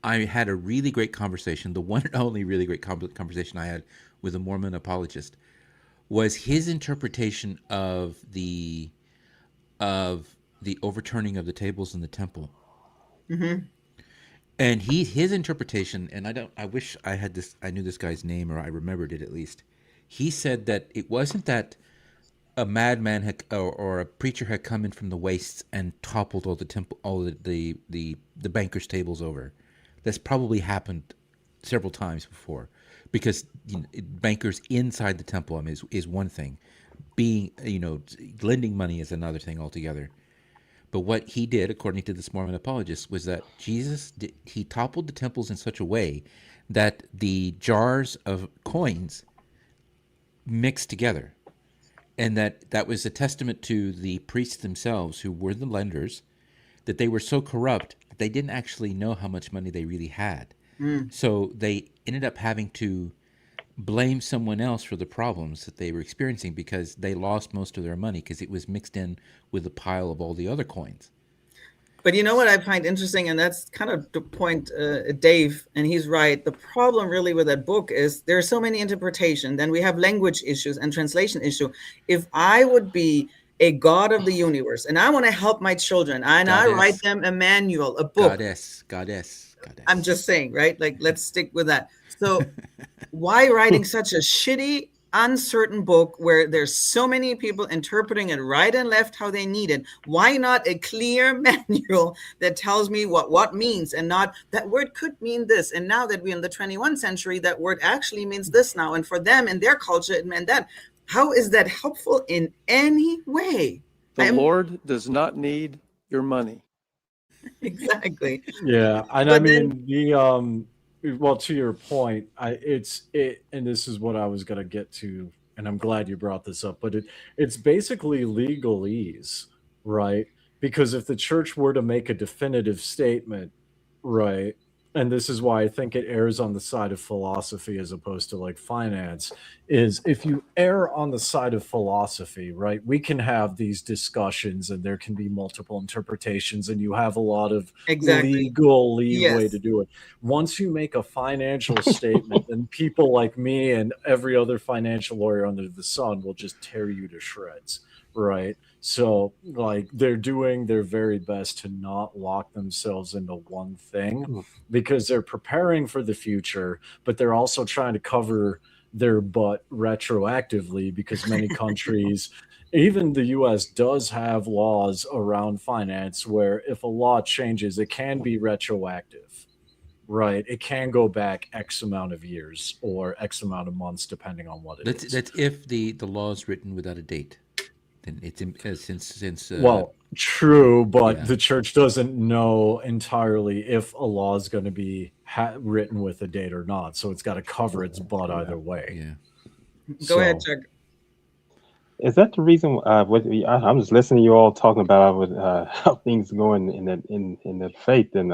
I had a really great conversation, the one and only really great conversation I had with a Mormon apologist, was his interpretation of the overturning of the tables in the temple. Mm-hmm. And his interpretation, and I wish I knew this guy's name, or I remembered it at least. He said that it wasn't that a madman or a preacher had come in from the wastes and toppled all the bankers' tables over. That's probably happened several times before, because bankers inside the temple is one thing. Being, lending money is another thing altogether. But what he did, according to this Mormon apologist, was that he toppled the temples in such a way that the jars of coins mixed together. And that was a testament to the priests themselves, who were the lenders, that they were so corrupt that they didn't actually know how much money they really had. So they ended up having to blame someone else for the problems that they were experiencing, because they lost most of their money because it was mixed in with a pile of all the other coins. But you know what I find interesting, and that's kind of the point, Dave, and he's right. The problem really with that book is there are so many interpretations. Then we have language issues and translation issue. If I would be a God of the universe and I want to help my children, and I write them a manual, a book. Goddess. I'm just saying, right? Like, let's stick with that. So why writing such a shitty, uncertain book where there's so many people interpreting it right and left how they need it? Why not a clear manual that tells me what means, and not that word could mean this, and now that we're in the 21st century, that word actually means this now, and for them and their culture it meant that. How is that helpful in any way? The Lord does not need your money. Exactly. Yeah, and I mean well, to your point, and this is what I was going to get to, and I'm glad you brought this up, but it's basically legalese, right? Because if the church were to make a definitive statement, right, and this is why I think it errs on the side of philosophy as opposed to like finance, is if you err on the side of philosophy, right, we can have these discussions and there can be multiple interpretations and you have a lot of legal leeway to do it. Once you make a financial statement, then people like me and every other financial lawyer under the sun will just tear you to shreds, right? So like they're doing their very best to not lock themselves into one thing because they're preparing for the future, but they're also trying to cover their butt retroactively, because many countries, even the US, does have laws around finance where if a law changes, it can be retroactive, right? It can go back X amount of years or X amount of months, depending on what it is. That's if the law is written without a date. then it's since well, true, but yeah. the church doesn't know entirely if a law is going to be written with a date or not, so it's got to cover its butt either way. Yeah. Go ahead, Chuck. Is that the reason? I'm just listening to you all talking about how things going in the faith, and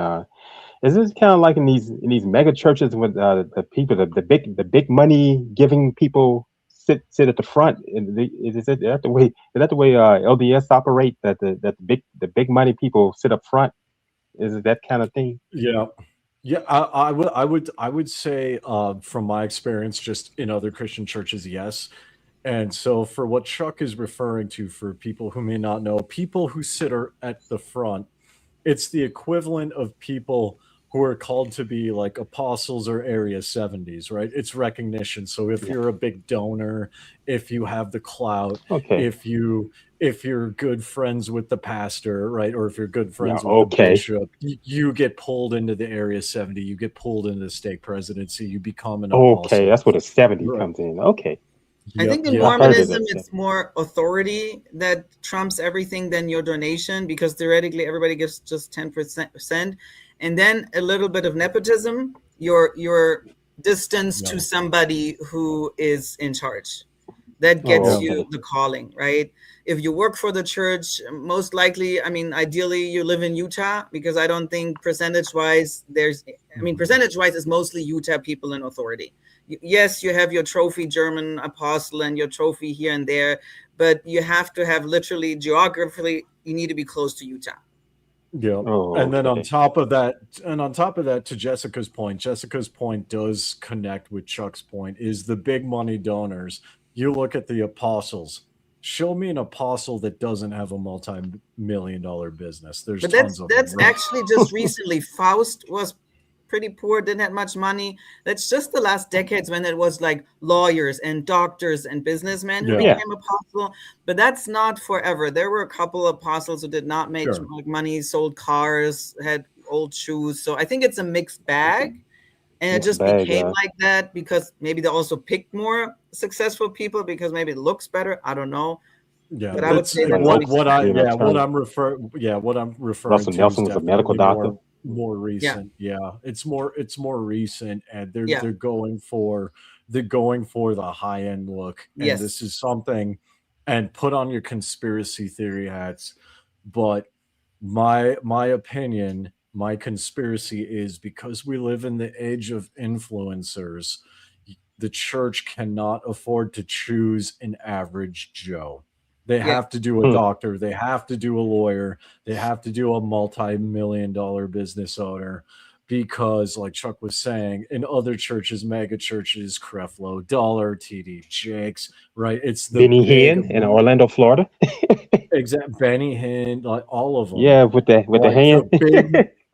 is this kind of like in these mega churches with the people, the big money giving people sit at the front? Is that the way LDS operate? That the big money people sit up front? Is it that kind of thing? Yeah. Yeah, I would say from my experience, just in other Christian churches, yes. And so for what Chuck is referring to, for people who may not know, people who sit at the front, it's the equivalent of people who are called to be like apostles or Area 70s, right? It's recognition. So if you're a big donor, if you have the clout, if you're good friends with the pastor, right? Or if you're good friends with the bishop, you get pulled into the Area 70, you get pulled into the stake presidency, you become an apostle. Okay, that's where the 70 comes in. Okay. I think in Mormonism, it's more authority that trumps everything than your donation, because theoretically everybody gives just 10%, and then a little bit of nepotism, your distance to somebody who is in charge. That gets you the calling, right? If you work for the church, most likely, I mean, ideally you live in Utah, because I don't think percentage-wise percentage-wise is mostly Utah people in authority. Yes, you have your trophy German apostle and your trophy here and there, but you have to have literally geographically, you need to be close to Utah. Yeah. And then on top of that, to Jessica's point does connect with Chuck's point, is the big money donors. You look at the apostles. Show me an apostle that doesn't have a multi-million-dollar business. There's tons of them. That's actually just recently. Faust was pretty poor, didn't have much money. That's just the last decades when it was like lawyers and doctors and businessmen who became apostle. But that's not forever. There were a couple of apostles who did not make money, sold cars, had old shoes. So I think it's a mixed bag. And it just became like that because maybe they also picked more successful people because maybe it looks better. I don't know. Yeah, but I would say what I'm referring Russell to Nelson was a medical doctor. More recent, it's more recent, and they're going for the high end look. And this is something, and put on your conspiracy theory hats. But my opinion, my conspiracy is, because we live in the age of influencers, the church cannot afford to choose an average Joe. They have to do a doctor. They have to do a lawyer. They have to do a multi-million-dollar business owner, because, like Chuck was saying, in other churches, mega churches, Creflo Dollar, TD Jakes, right? It's the Benny Hinn in Orlando, Florida. Exactly, Benny Hinn, like all of them. Yeah, with the hand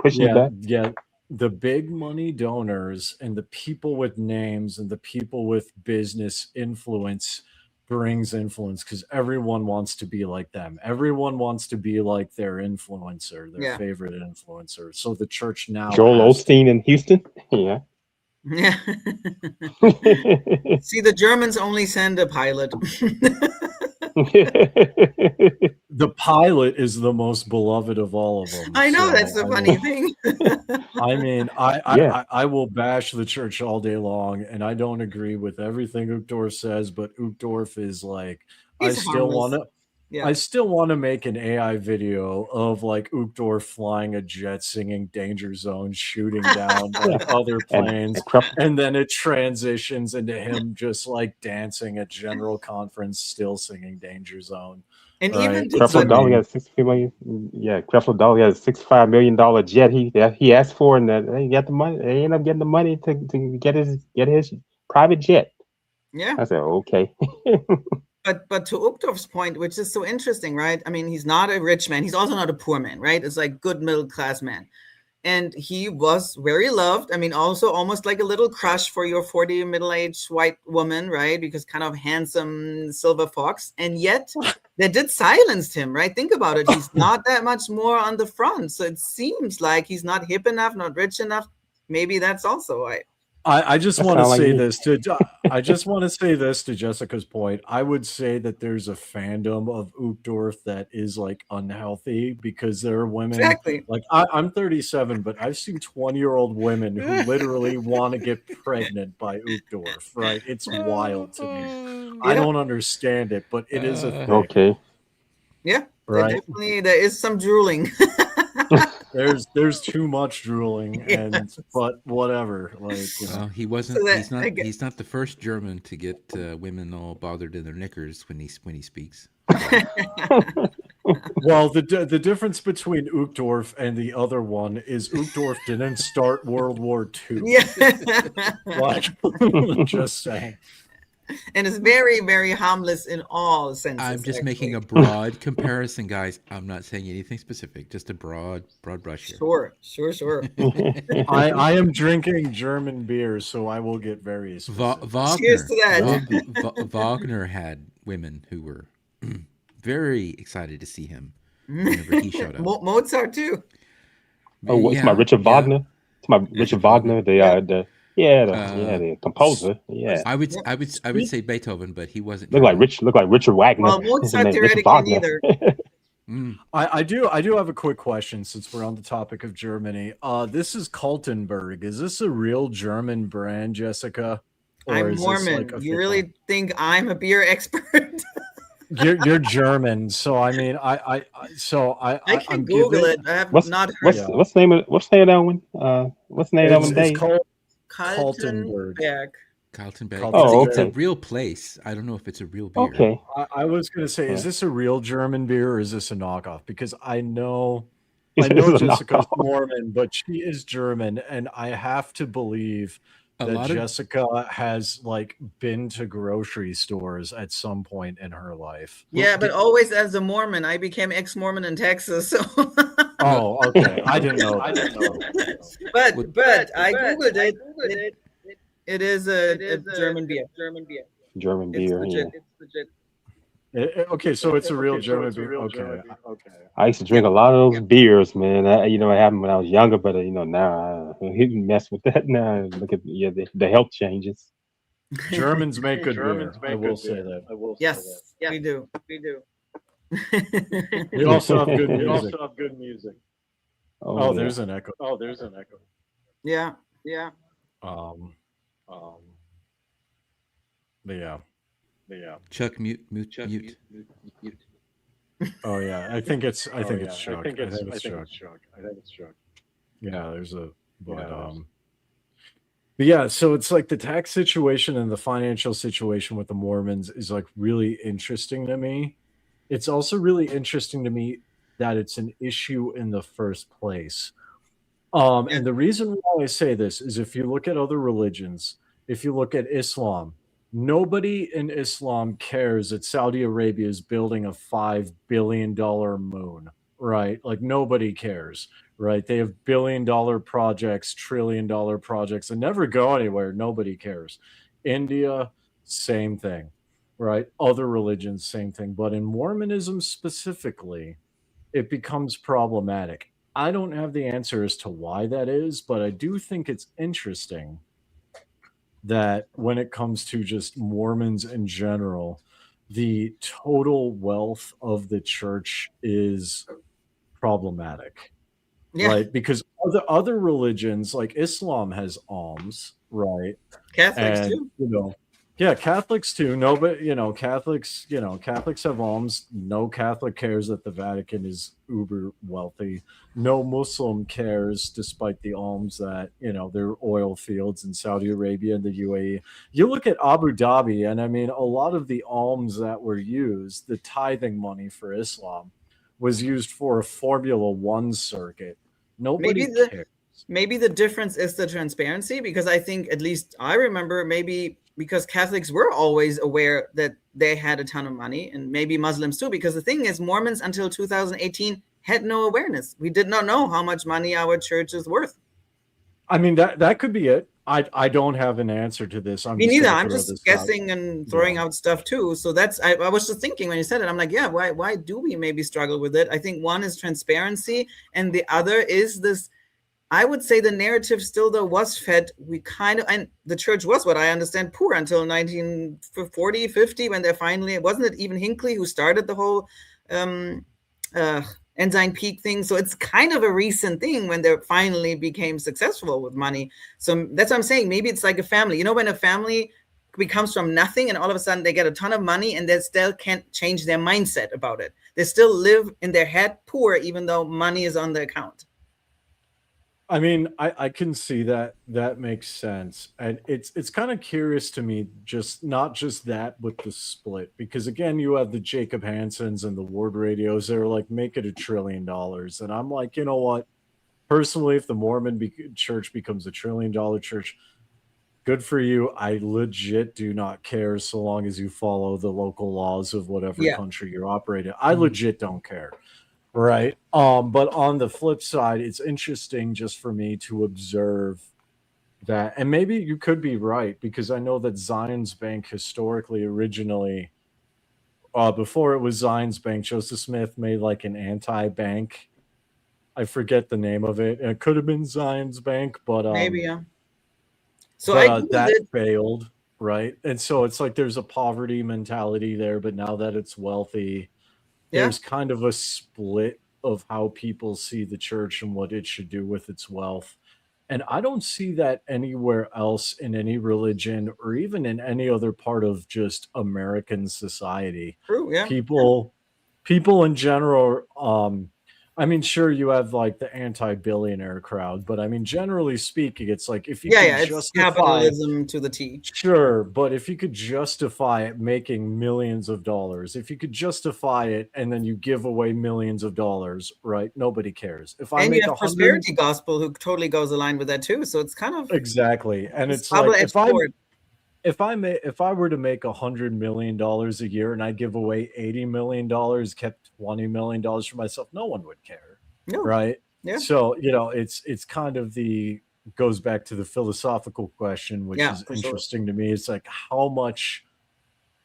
pushing back. Yeah, the big money donors and the people with names and the people with business influence brings influence, because everyone wants to be like them. Everyone wants to be like their influencer, their favorite influencer. So the church now, Joel Osteen in Houston. Yeah. See, the Germans only send a pilot. The pilot is the most beloved of all of them. I know, that's the funny thing. I mean, I will bash the church all day long, and I don't agree with everything Uchtdorf says, but Uchtdorf is like, I still want to make an AI video of like Uchtdorf flying a jet, singing Danger Zone, shooting down like other planes, and then it transitions into him just like dancing at General Conference, still singing Danger Zone. And even Creflo Dollar has $65 million. Yeah, Creflo Dollar has a $65 million jet he asked for, and he got the money. They ended up getting the money to get his private jet. Yeah, I said okay. But to Uchtdorf's point, which is so interesting, right? I mean, he's not a rich man. He's also not a poor man, right? It's like good middle class man. And he was very loved. I mean, also almost like a little crush for your 40 middle-aged white woman, right? Because kind of handsome silver fox. And yet they did silence him, right? Think about it. He's not that much more on the front. So it seems like he's not hip enough, not rich enough. Maybe that's also why. I just That want to sound like say me. this to I just want to say this to Jessica's point. I would say that there's a fandom of Uchtdorf that is like unhealthy because there are women Exactly. like I'm 37, but I've seen 20-year-old women who literally want to get pregnant by Uchtdorf, right? It's wild to me. I Yeah. don't understand it, but it is a thing, Okay. Yeah, right? definitely there is some drooling. There's too much drooling, and but whatever, like Well, he wasn't. He's not the first German to get women all bothered in their knickers when he speaks. Well, the difference between Uchtdorf and the other one is Uchtdorf didn't start World War II. Yeah. Like, just saying. And it's very, very harmless in all senses. I'm just making a actually. broad comparison, guys. I'm not saying anything specific. Just a broad brush here. Sure. I am drinking German beer, so I will get very specific. Cheers to that. Wagner had women who were very excited to see him whenever he showed up. Mozart too. Oh, it's my Richard Wagner. It's my Richard Wagner. The composer. Yeah. I would say Beethoven, but he wasn't. Look like Richard Wagner. Well, His Mozart name, Richard theoretically Wagner. neither. I do have a quick question since we're on the topic of Germany. This is Kaltenberg. Is this a real German brand, Jessica? Or I'm is this Mormon. like a You fake really one? think I'm a beer expert? You're German, so I mean, I can I'm Google giving- it. I have What's not heard of it. what's the name of that one? What's the name of that one? It's Dave? called Kaltenberg. Kaltenberg. Oh, It's a okay. real place. I don't know if it's a real beer. Okay. I was going to say, is Yeah. this a real German beer or is this a knockoff? Because I know This is a Jessica's knockoff. Mormon, but she is German, and I have to believe A that lot of- Jessica has like been to grocery stores at some point in her life. Yeah, but always as a Mormon. I became ex-Mormon in Texas. So. Oh, okay. I didn't know. But I googled it. It is a German beer. German It's beer. Yeah. legit. Okay, so it's a real German beer. Okay. I used to drink a lot of those beers, man. It happened when I was younger, but now I mess with that now. Look at the health changes. Germans make good beer. I will say that. Yes, we do. We also have good music. Oh, There's yeah. an echo. Yeah. Yeah. Chuck, mute. Oh yeah, I think it's Chuck. I think it's Chuck. Yeah, there's a but yeah, so it's like the tax situation and the financial situation with the Mormons is like really interesting to me. It's also really interesting to me that it's an issue in the first place. And the reason why I say this is if you look at other religions, if you look at Islam, nobody in Islam cares that Saudi Arabia is building a $5 billion moon, right? Like nobody cares, right? They have billion-dollar projects, trillion-dollar projects, and never go anywhere. Nobody cares. India, same thing, right? Other religions, same thing. But in Mormonism specifically, it becomes problematic. I don't have the answer as to why that is, but I do think it's interesting that when it comes to just Mormons in general, the total wealth of the church is problematic, right? Because other religions like Islam has alms, right? Catholics And, too. Yeah, Catholics too. No, but Catholics have alms. No Catholic cares that the Vatican is uber wealthy. No Muslim cares, despite the alms that there are oil fields in Saudi Arabia and the UAE. You look at Abu Dhabi, and I mean, a lot of the alms that were used, the tithing money for Islam, was used for a Formula One circuit. Nobody cares. Maybe the difference is the transparency, because I think, at least I remember, maybe because Catholics were always aware that they had a ton of money, and maybe Muslims too, because the thing is, Mormons until 2018 had no awareness. We did not know how much money our church is worth. I mean, that could be it. I don't have an answer to this. Me neither. I'm just guessing and throwing out stuff too. So that's, I was just thinking when you said it, I'm like, yeah, why do we maybe struggle with it? I think one is transparency, and the other is this I would say the narrative still though was fed. And the church was, what I understand, poor until 1940, 50, when they're finally, wasn't it even Hinckley who started the whole Ensign Peak thing? So it's kind of a recent thing when they finally became successful with money. So that's what I'm saying. Maybe it's like a family. You know, when a family becomes from nothing and all of a sudden they get a ton of money and they still can't change their mindset about it. They still live in their head poor, even though money is on the account. I mean, I can see that. That makes sense. And it's kind of curious to me, just not just that, but the split. Because again, you have the Jacob Hansons and the Ward Radios. They're like, make it $1 trillion. And I'm like, you know what? Personally, if the Mormon church becomes $1 trillion church, good for you. I legit do not care so long as you follow the local laws of whatever country you're operating. I legit don't care. Right. But on the flip side, it's interesting just for me to observe that, and maybe you could be right, because I know that Zions Bank historically, originally, before it was Zions Bank, Joseph Smith made like an anti-bank. I forget the name of it. It could have been Zions Bank, but maybe, yeah. So that failed, right? And so it's like there's a poverty mentality there, but now that it's wealthy, there's kind of a split of how people see the church and what it should do with its wealth. And I don't see that anywhere else in any religion or even in any other part of just American society. True, yeah. People in general, I mean, sure, you have like the anti-billionaire crowd, but I mean, generally speaking, it's like if you could it's capitalism to the T. Sure, but if you could justify it making millions of dollars, if you could justify it and then you give away millions of dollars, right? Nobody cares. If I and make you have prosperity gospel who totally goes aligned with that too. So it's kind of exactly, and it's like if I were to make $100 million a year and I give away $80 million, kept $20 million for myself, no one would care, right? Yeah. So it's kind of goes back to the philosophical question, which is interesting to me. It's like, how much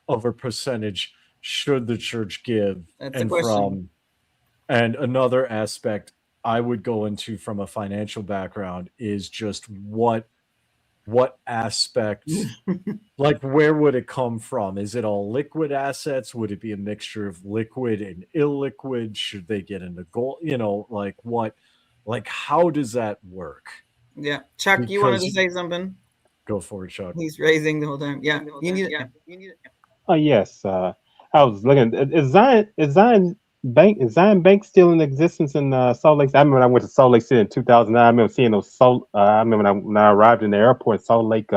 of a percentage should the church give? That's the question. And another aspect I would go into from a financial background is just what aspect, like where would it come from? Is it all liquid assets? Would it be a mixture of liquid and illiquid? Should they get into gold? How does that work? Yeah. Chuck, you wanted to say something? Go for it, Chuck. He's raising the whole time. Yeah. You need it. Oh yes. I was looking. Is Zion Bank still in existence in Salt Lake? I remember when I went to Salt Lake City in 2009. I remember seeing those I remember when I arrived in the airport, Salt Lake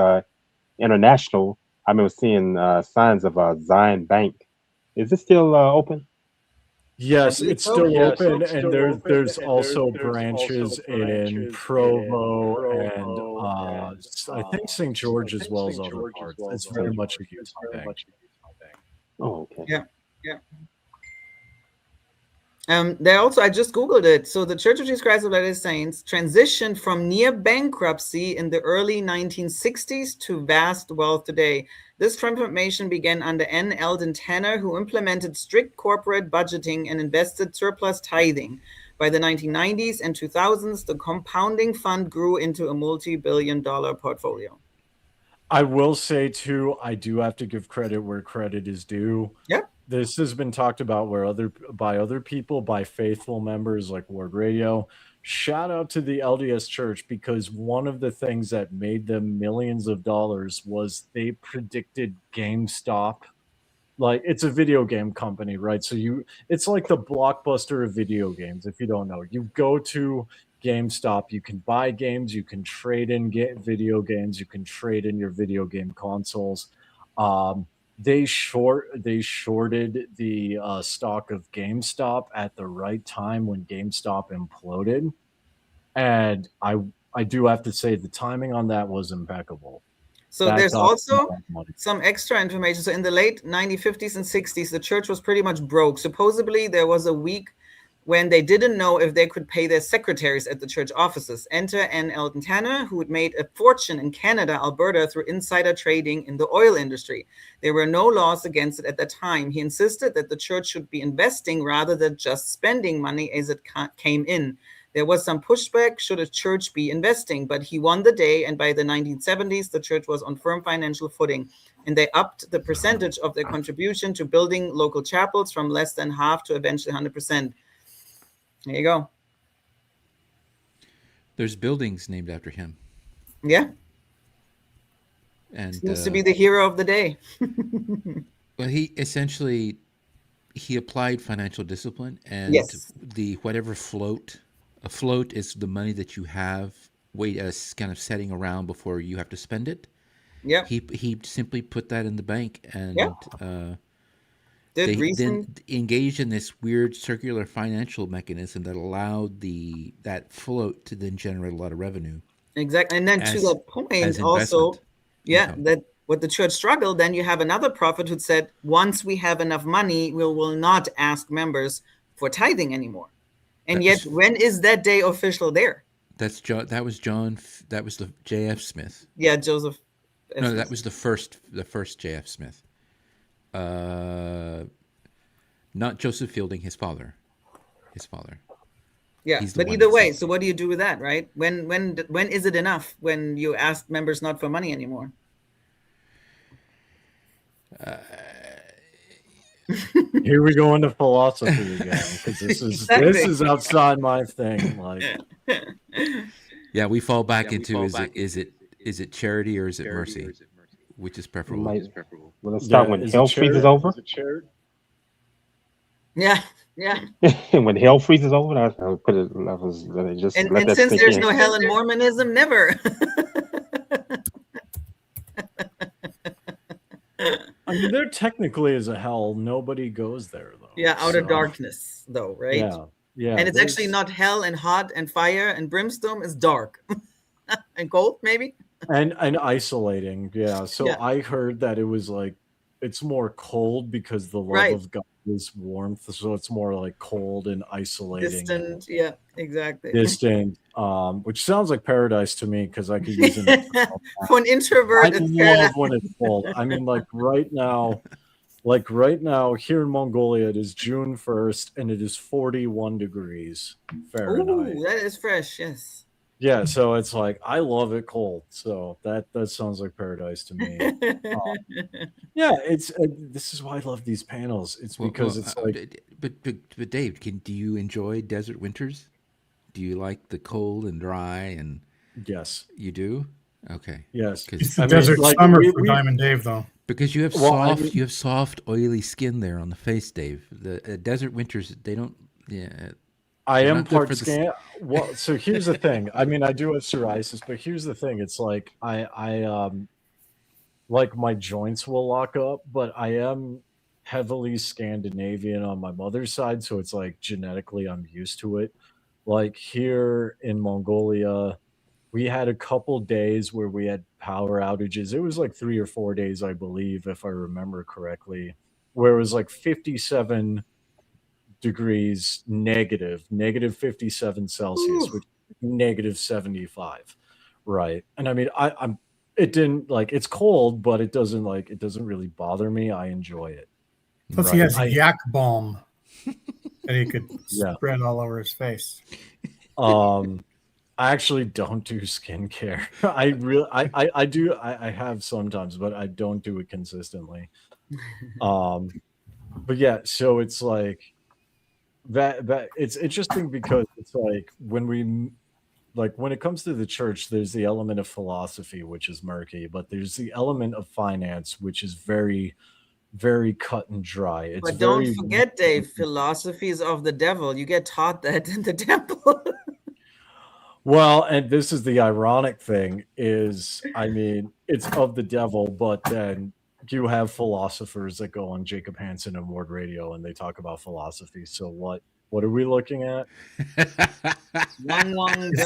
International. I remember seeing signs of Zion Bank. Is it still open? Yes, it's still open, and there's also branches in Provo and I think St. George as well as other parts. It's very much a Utah bank. Oh, okay. Yeah. They also, I just Googled it. So the Church of Jesus Christ of Latter-day Saints transitioned from near bankruptcy in the early 1960s to vast wealth today. This transformation began under N. Eldon Tanner, who implemented strict corporate budgeting and invested surplus tithing. By the 1990s and 2000s, the compounding fund grew into a multi-billion-dollar portfolio. I will say, too, I do have to give credit where credit is due. Yep. This has been talked about by other people, by faithful members like Ward Radio. Shout out to the LDS Church, because one of the things that made them millions of dollars was they predicted GameStop. Like, it's a video game company, right? So it's like the Blockbuster of video games. If you don't know, you go to GameStop, you can buy games, you can trade in video games, you can trade in your video game consoles. They shorted the stock of GameStop at the right time when GameStop imploded, and I do have to say the timing on that was impeccable. So there's also some extra information. So in the late 1950s and 60s, the church was pretty much broke. Supposedly there was a week when they didn't know if they could pay their secretaries at the church offices. Enter N. Eldon Tanner, who had made a fortune in Canada, Alberta, through insider trading in the oil industry. There were no laws against it at the time. He insisted that the church should be investing rather than just spending money as it came in. There was some pushback. Should a church be investing? But he won the day. And by the 1970s, the church was on firm financial footing. And they upped the percentage of their contribution to building local chapels from less than half to eventually 100%. There you go. There's buildings named after him. Yeah. And Seems to be the hero of the day. well, he applied financial discipline, and Yes. the whatever float. A float is the money that you have kind of setting around before you have to spend it. Yeah. He simply put that in the bank, and Did they reason- then engaged in this weird circular financial mechanism that allowed that float to then generate a lot of revenue. Exactly. And then to as- that point as also, investment income. that what the church struggled, then you have another prophet who said, once we have enough money, we will not ask members for tithing anymore. And yet, when is that day official there? That's John. That was John. That was the J.F. Smith. Yeah, Joseph. F. No, Smith. that was the first J.F. Smith. Not Joseph Fielding, his father. Yeah, He's the but one either that way, said- so what do you do with that, right? When is it enough? When you ask members not for money anymore? Here we go into philosophy again, because this Exactly. is outside my thing. Like, Yeah, we fall back into is it charity or is it mercy? Which is preferable? Will it start when is hell it charity? freezes over? Is it charity? Yeah, yeah. When hell freezes over, I'll put it levels. Just And let that since sink there's in. no hell in Mormonism, never. I mean, there technically is a hell. Nobody goes there though. Yeah, outer so- darkness, though, right? Yeah, yeah. And it's actually there's- not hell and hot and fire and brimstone. It's dark and cold, maybe. and isolating. Yeah. So Yeah. I heard that it was like it's more cold because the love Right. of God is warmth. So it's more like cold and isolating. Distant. Yeah, exactly. Distant, which sounds like paradise to me because I could use it. For an introvert, I it's love paradise. when it's cold. I mean, like right now here in Mongolia, it is June 1st and it is 41 degrees Fahrenheit. Ooh, that is fresh. Yes. Yeah, so it's like I love it cold. So that sounds like paradise to me. Yeah, it's this is why I love these panels. It's because it's like But Dave, do you enjoy desert winters? Do you like the cold and dry and? Yes. You do. Okay. Yes. It's the desert summer for Diamond Dave, though. Because you have soft, oily skin there on the face, Dave. The desert winters, they don't. Yeah. I they're am not good part for the scan. Well, so here's the thing. I mean, I do have psoriasis, but here's the thing. It's like I like my joints will lock up, but I am heavily Scandinavian on my mother's side, so it's like genetically I'm used to it. Like here in Mongolia, we had a couple days where we had power outages. It was like 3 or 4 days, I believe, if I remember correctly, where it was like 57 degrees negative 57 Celsius, Ooh. which is negative 75, right? And I mean, it didn't like it's cold, but it doesn't really bother me. I enjoy it. Plus, he Right. has yak balm that he could Yeah. spread all over his face. I actually don't do skincare. I do. I have sometimes, but I don't do it consistently. But yeah, so it's like that it's interesting because it's like when it comes to the church, there's the element of philosophy, which is murky, but there's the element of finance, which is very, very cut and dry. It's But don't very forget, Dave, philosophy is of the devil. You get taught that in the temple. well, and this is the ironic thing is, I mean, it's of the devil, but then you have philosophers that go on Jacob Hansen and Ward Radio and they talk about philosophy. So what are we looking at? It's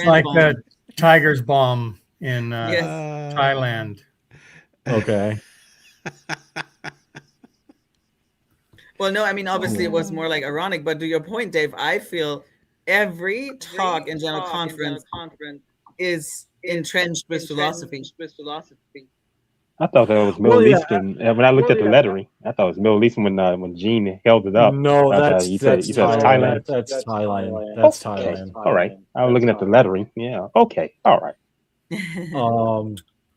like the tiger's bomb in Yes. Thailand. Okay. Well, no, I mean, obviously it was more like ironic, but to your point, Dave, I feel every talk in general conference is entrenched with philosophy. I thought that was Middle Well, yeah, Eastern. And when I looked at the lettering, I thought it was Middle Eastern when Gene held it up. No, I thought that's he said that's Thailand. That's Thailand. That's Okay. Thailand. All right. I was looking at the lettering. Yeah. Okay. All right.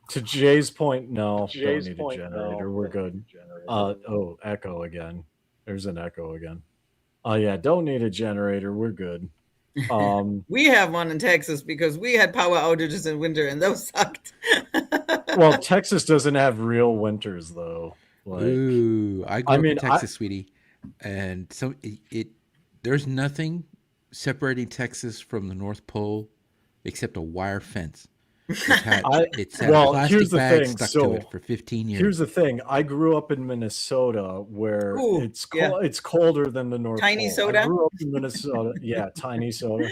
To Jay's point, no, don't need a generator. We're good. Oh, echo again. There's an echo again. Oh yeah, don't need a generator. We're good. We have one in Texas because we had power outages in winter and those sucked. Well, Texas doesn't have real winters though. Like, Ooh, I grew up in Texas, sweetie, and so there's nothing separating Texas from the North Pole except a wire fence. It's had plastic bags stuck to it for 15 years. Here's the thing. I grew up in Minnesota where it's colder than the North Tiny Pole. soda? I grew up in Minnesota. Yeah, tiny soda.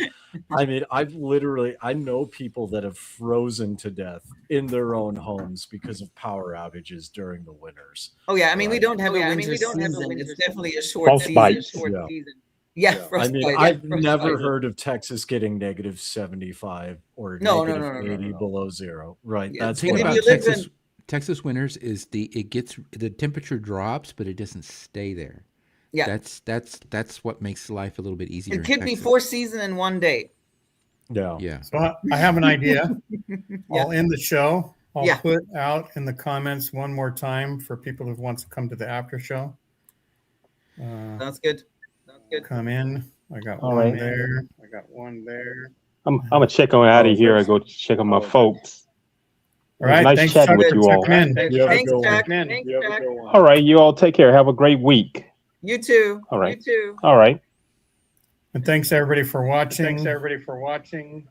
I mean, I know people that have frozen to death in their own homes because of power outages during the winters. Oh yeah, I mean we don't have a winter season. It's definitely a short season. Yeah, I mean, I've never heard of Texas getting negative 75 or negative 80 below zero. Right. Yeah, That's the thing what about Texas winters is the temperature drops, but it doesn't stay there. Yeah. That's what makes life a little bit easier. It could be 4 seasons in one day. Yeah. Yeah. So I have an idea. I'll end the show. I'll Yeah. put out in the comments one more time for people who want to come to the after show. Sounds good. Come in. I got All one right. there. I got one there. I'm gonna check on out of here and go check on my folks. All right. Nice Thanks, chatting Chuck, with you for all. checking in. Thanks, Jack. Thanks, Jack. All right, you all take care. Have a great week. You too. All right. You too. All right. And thanks everybody for watching.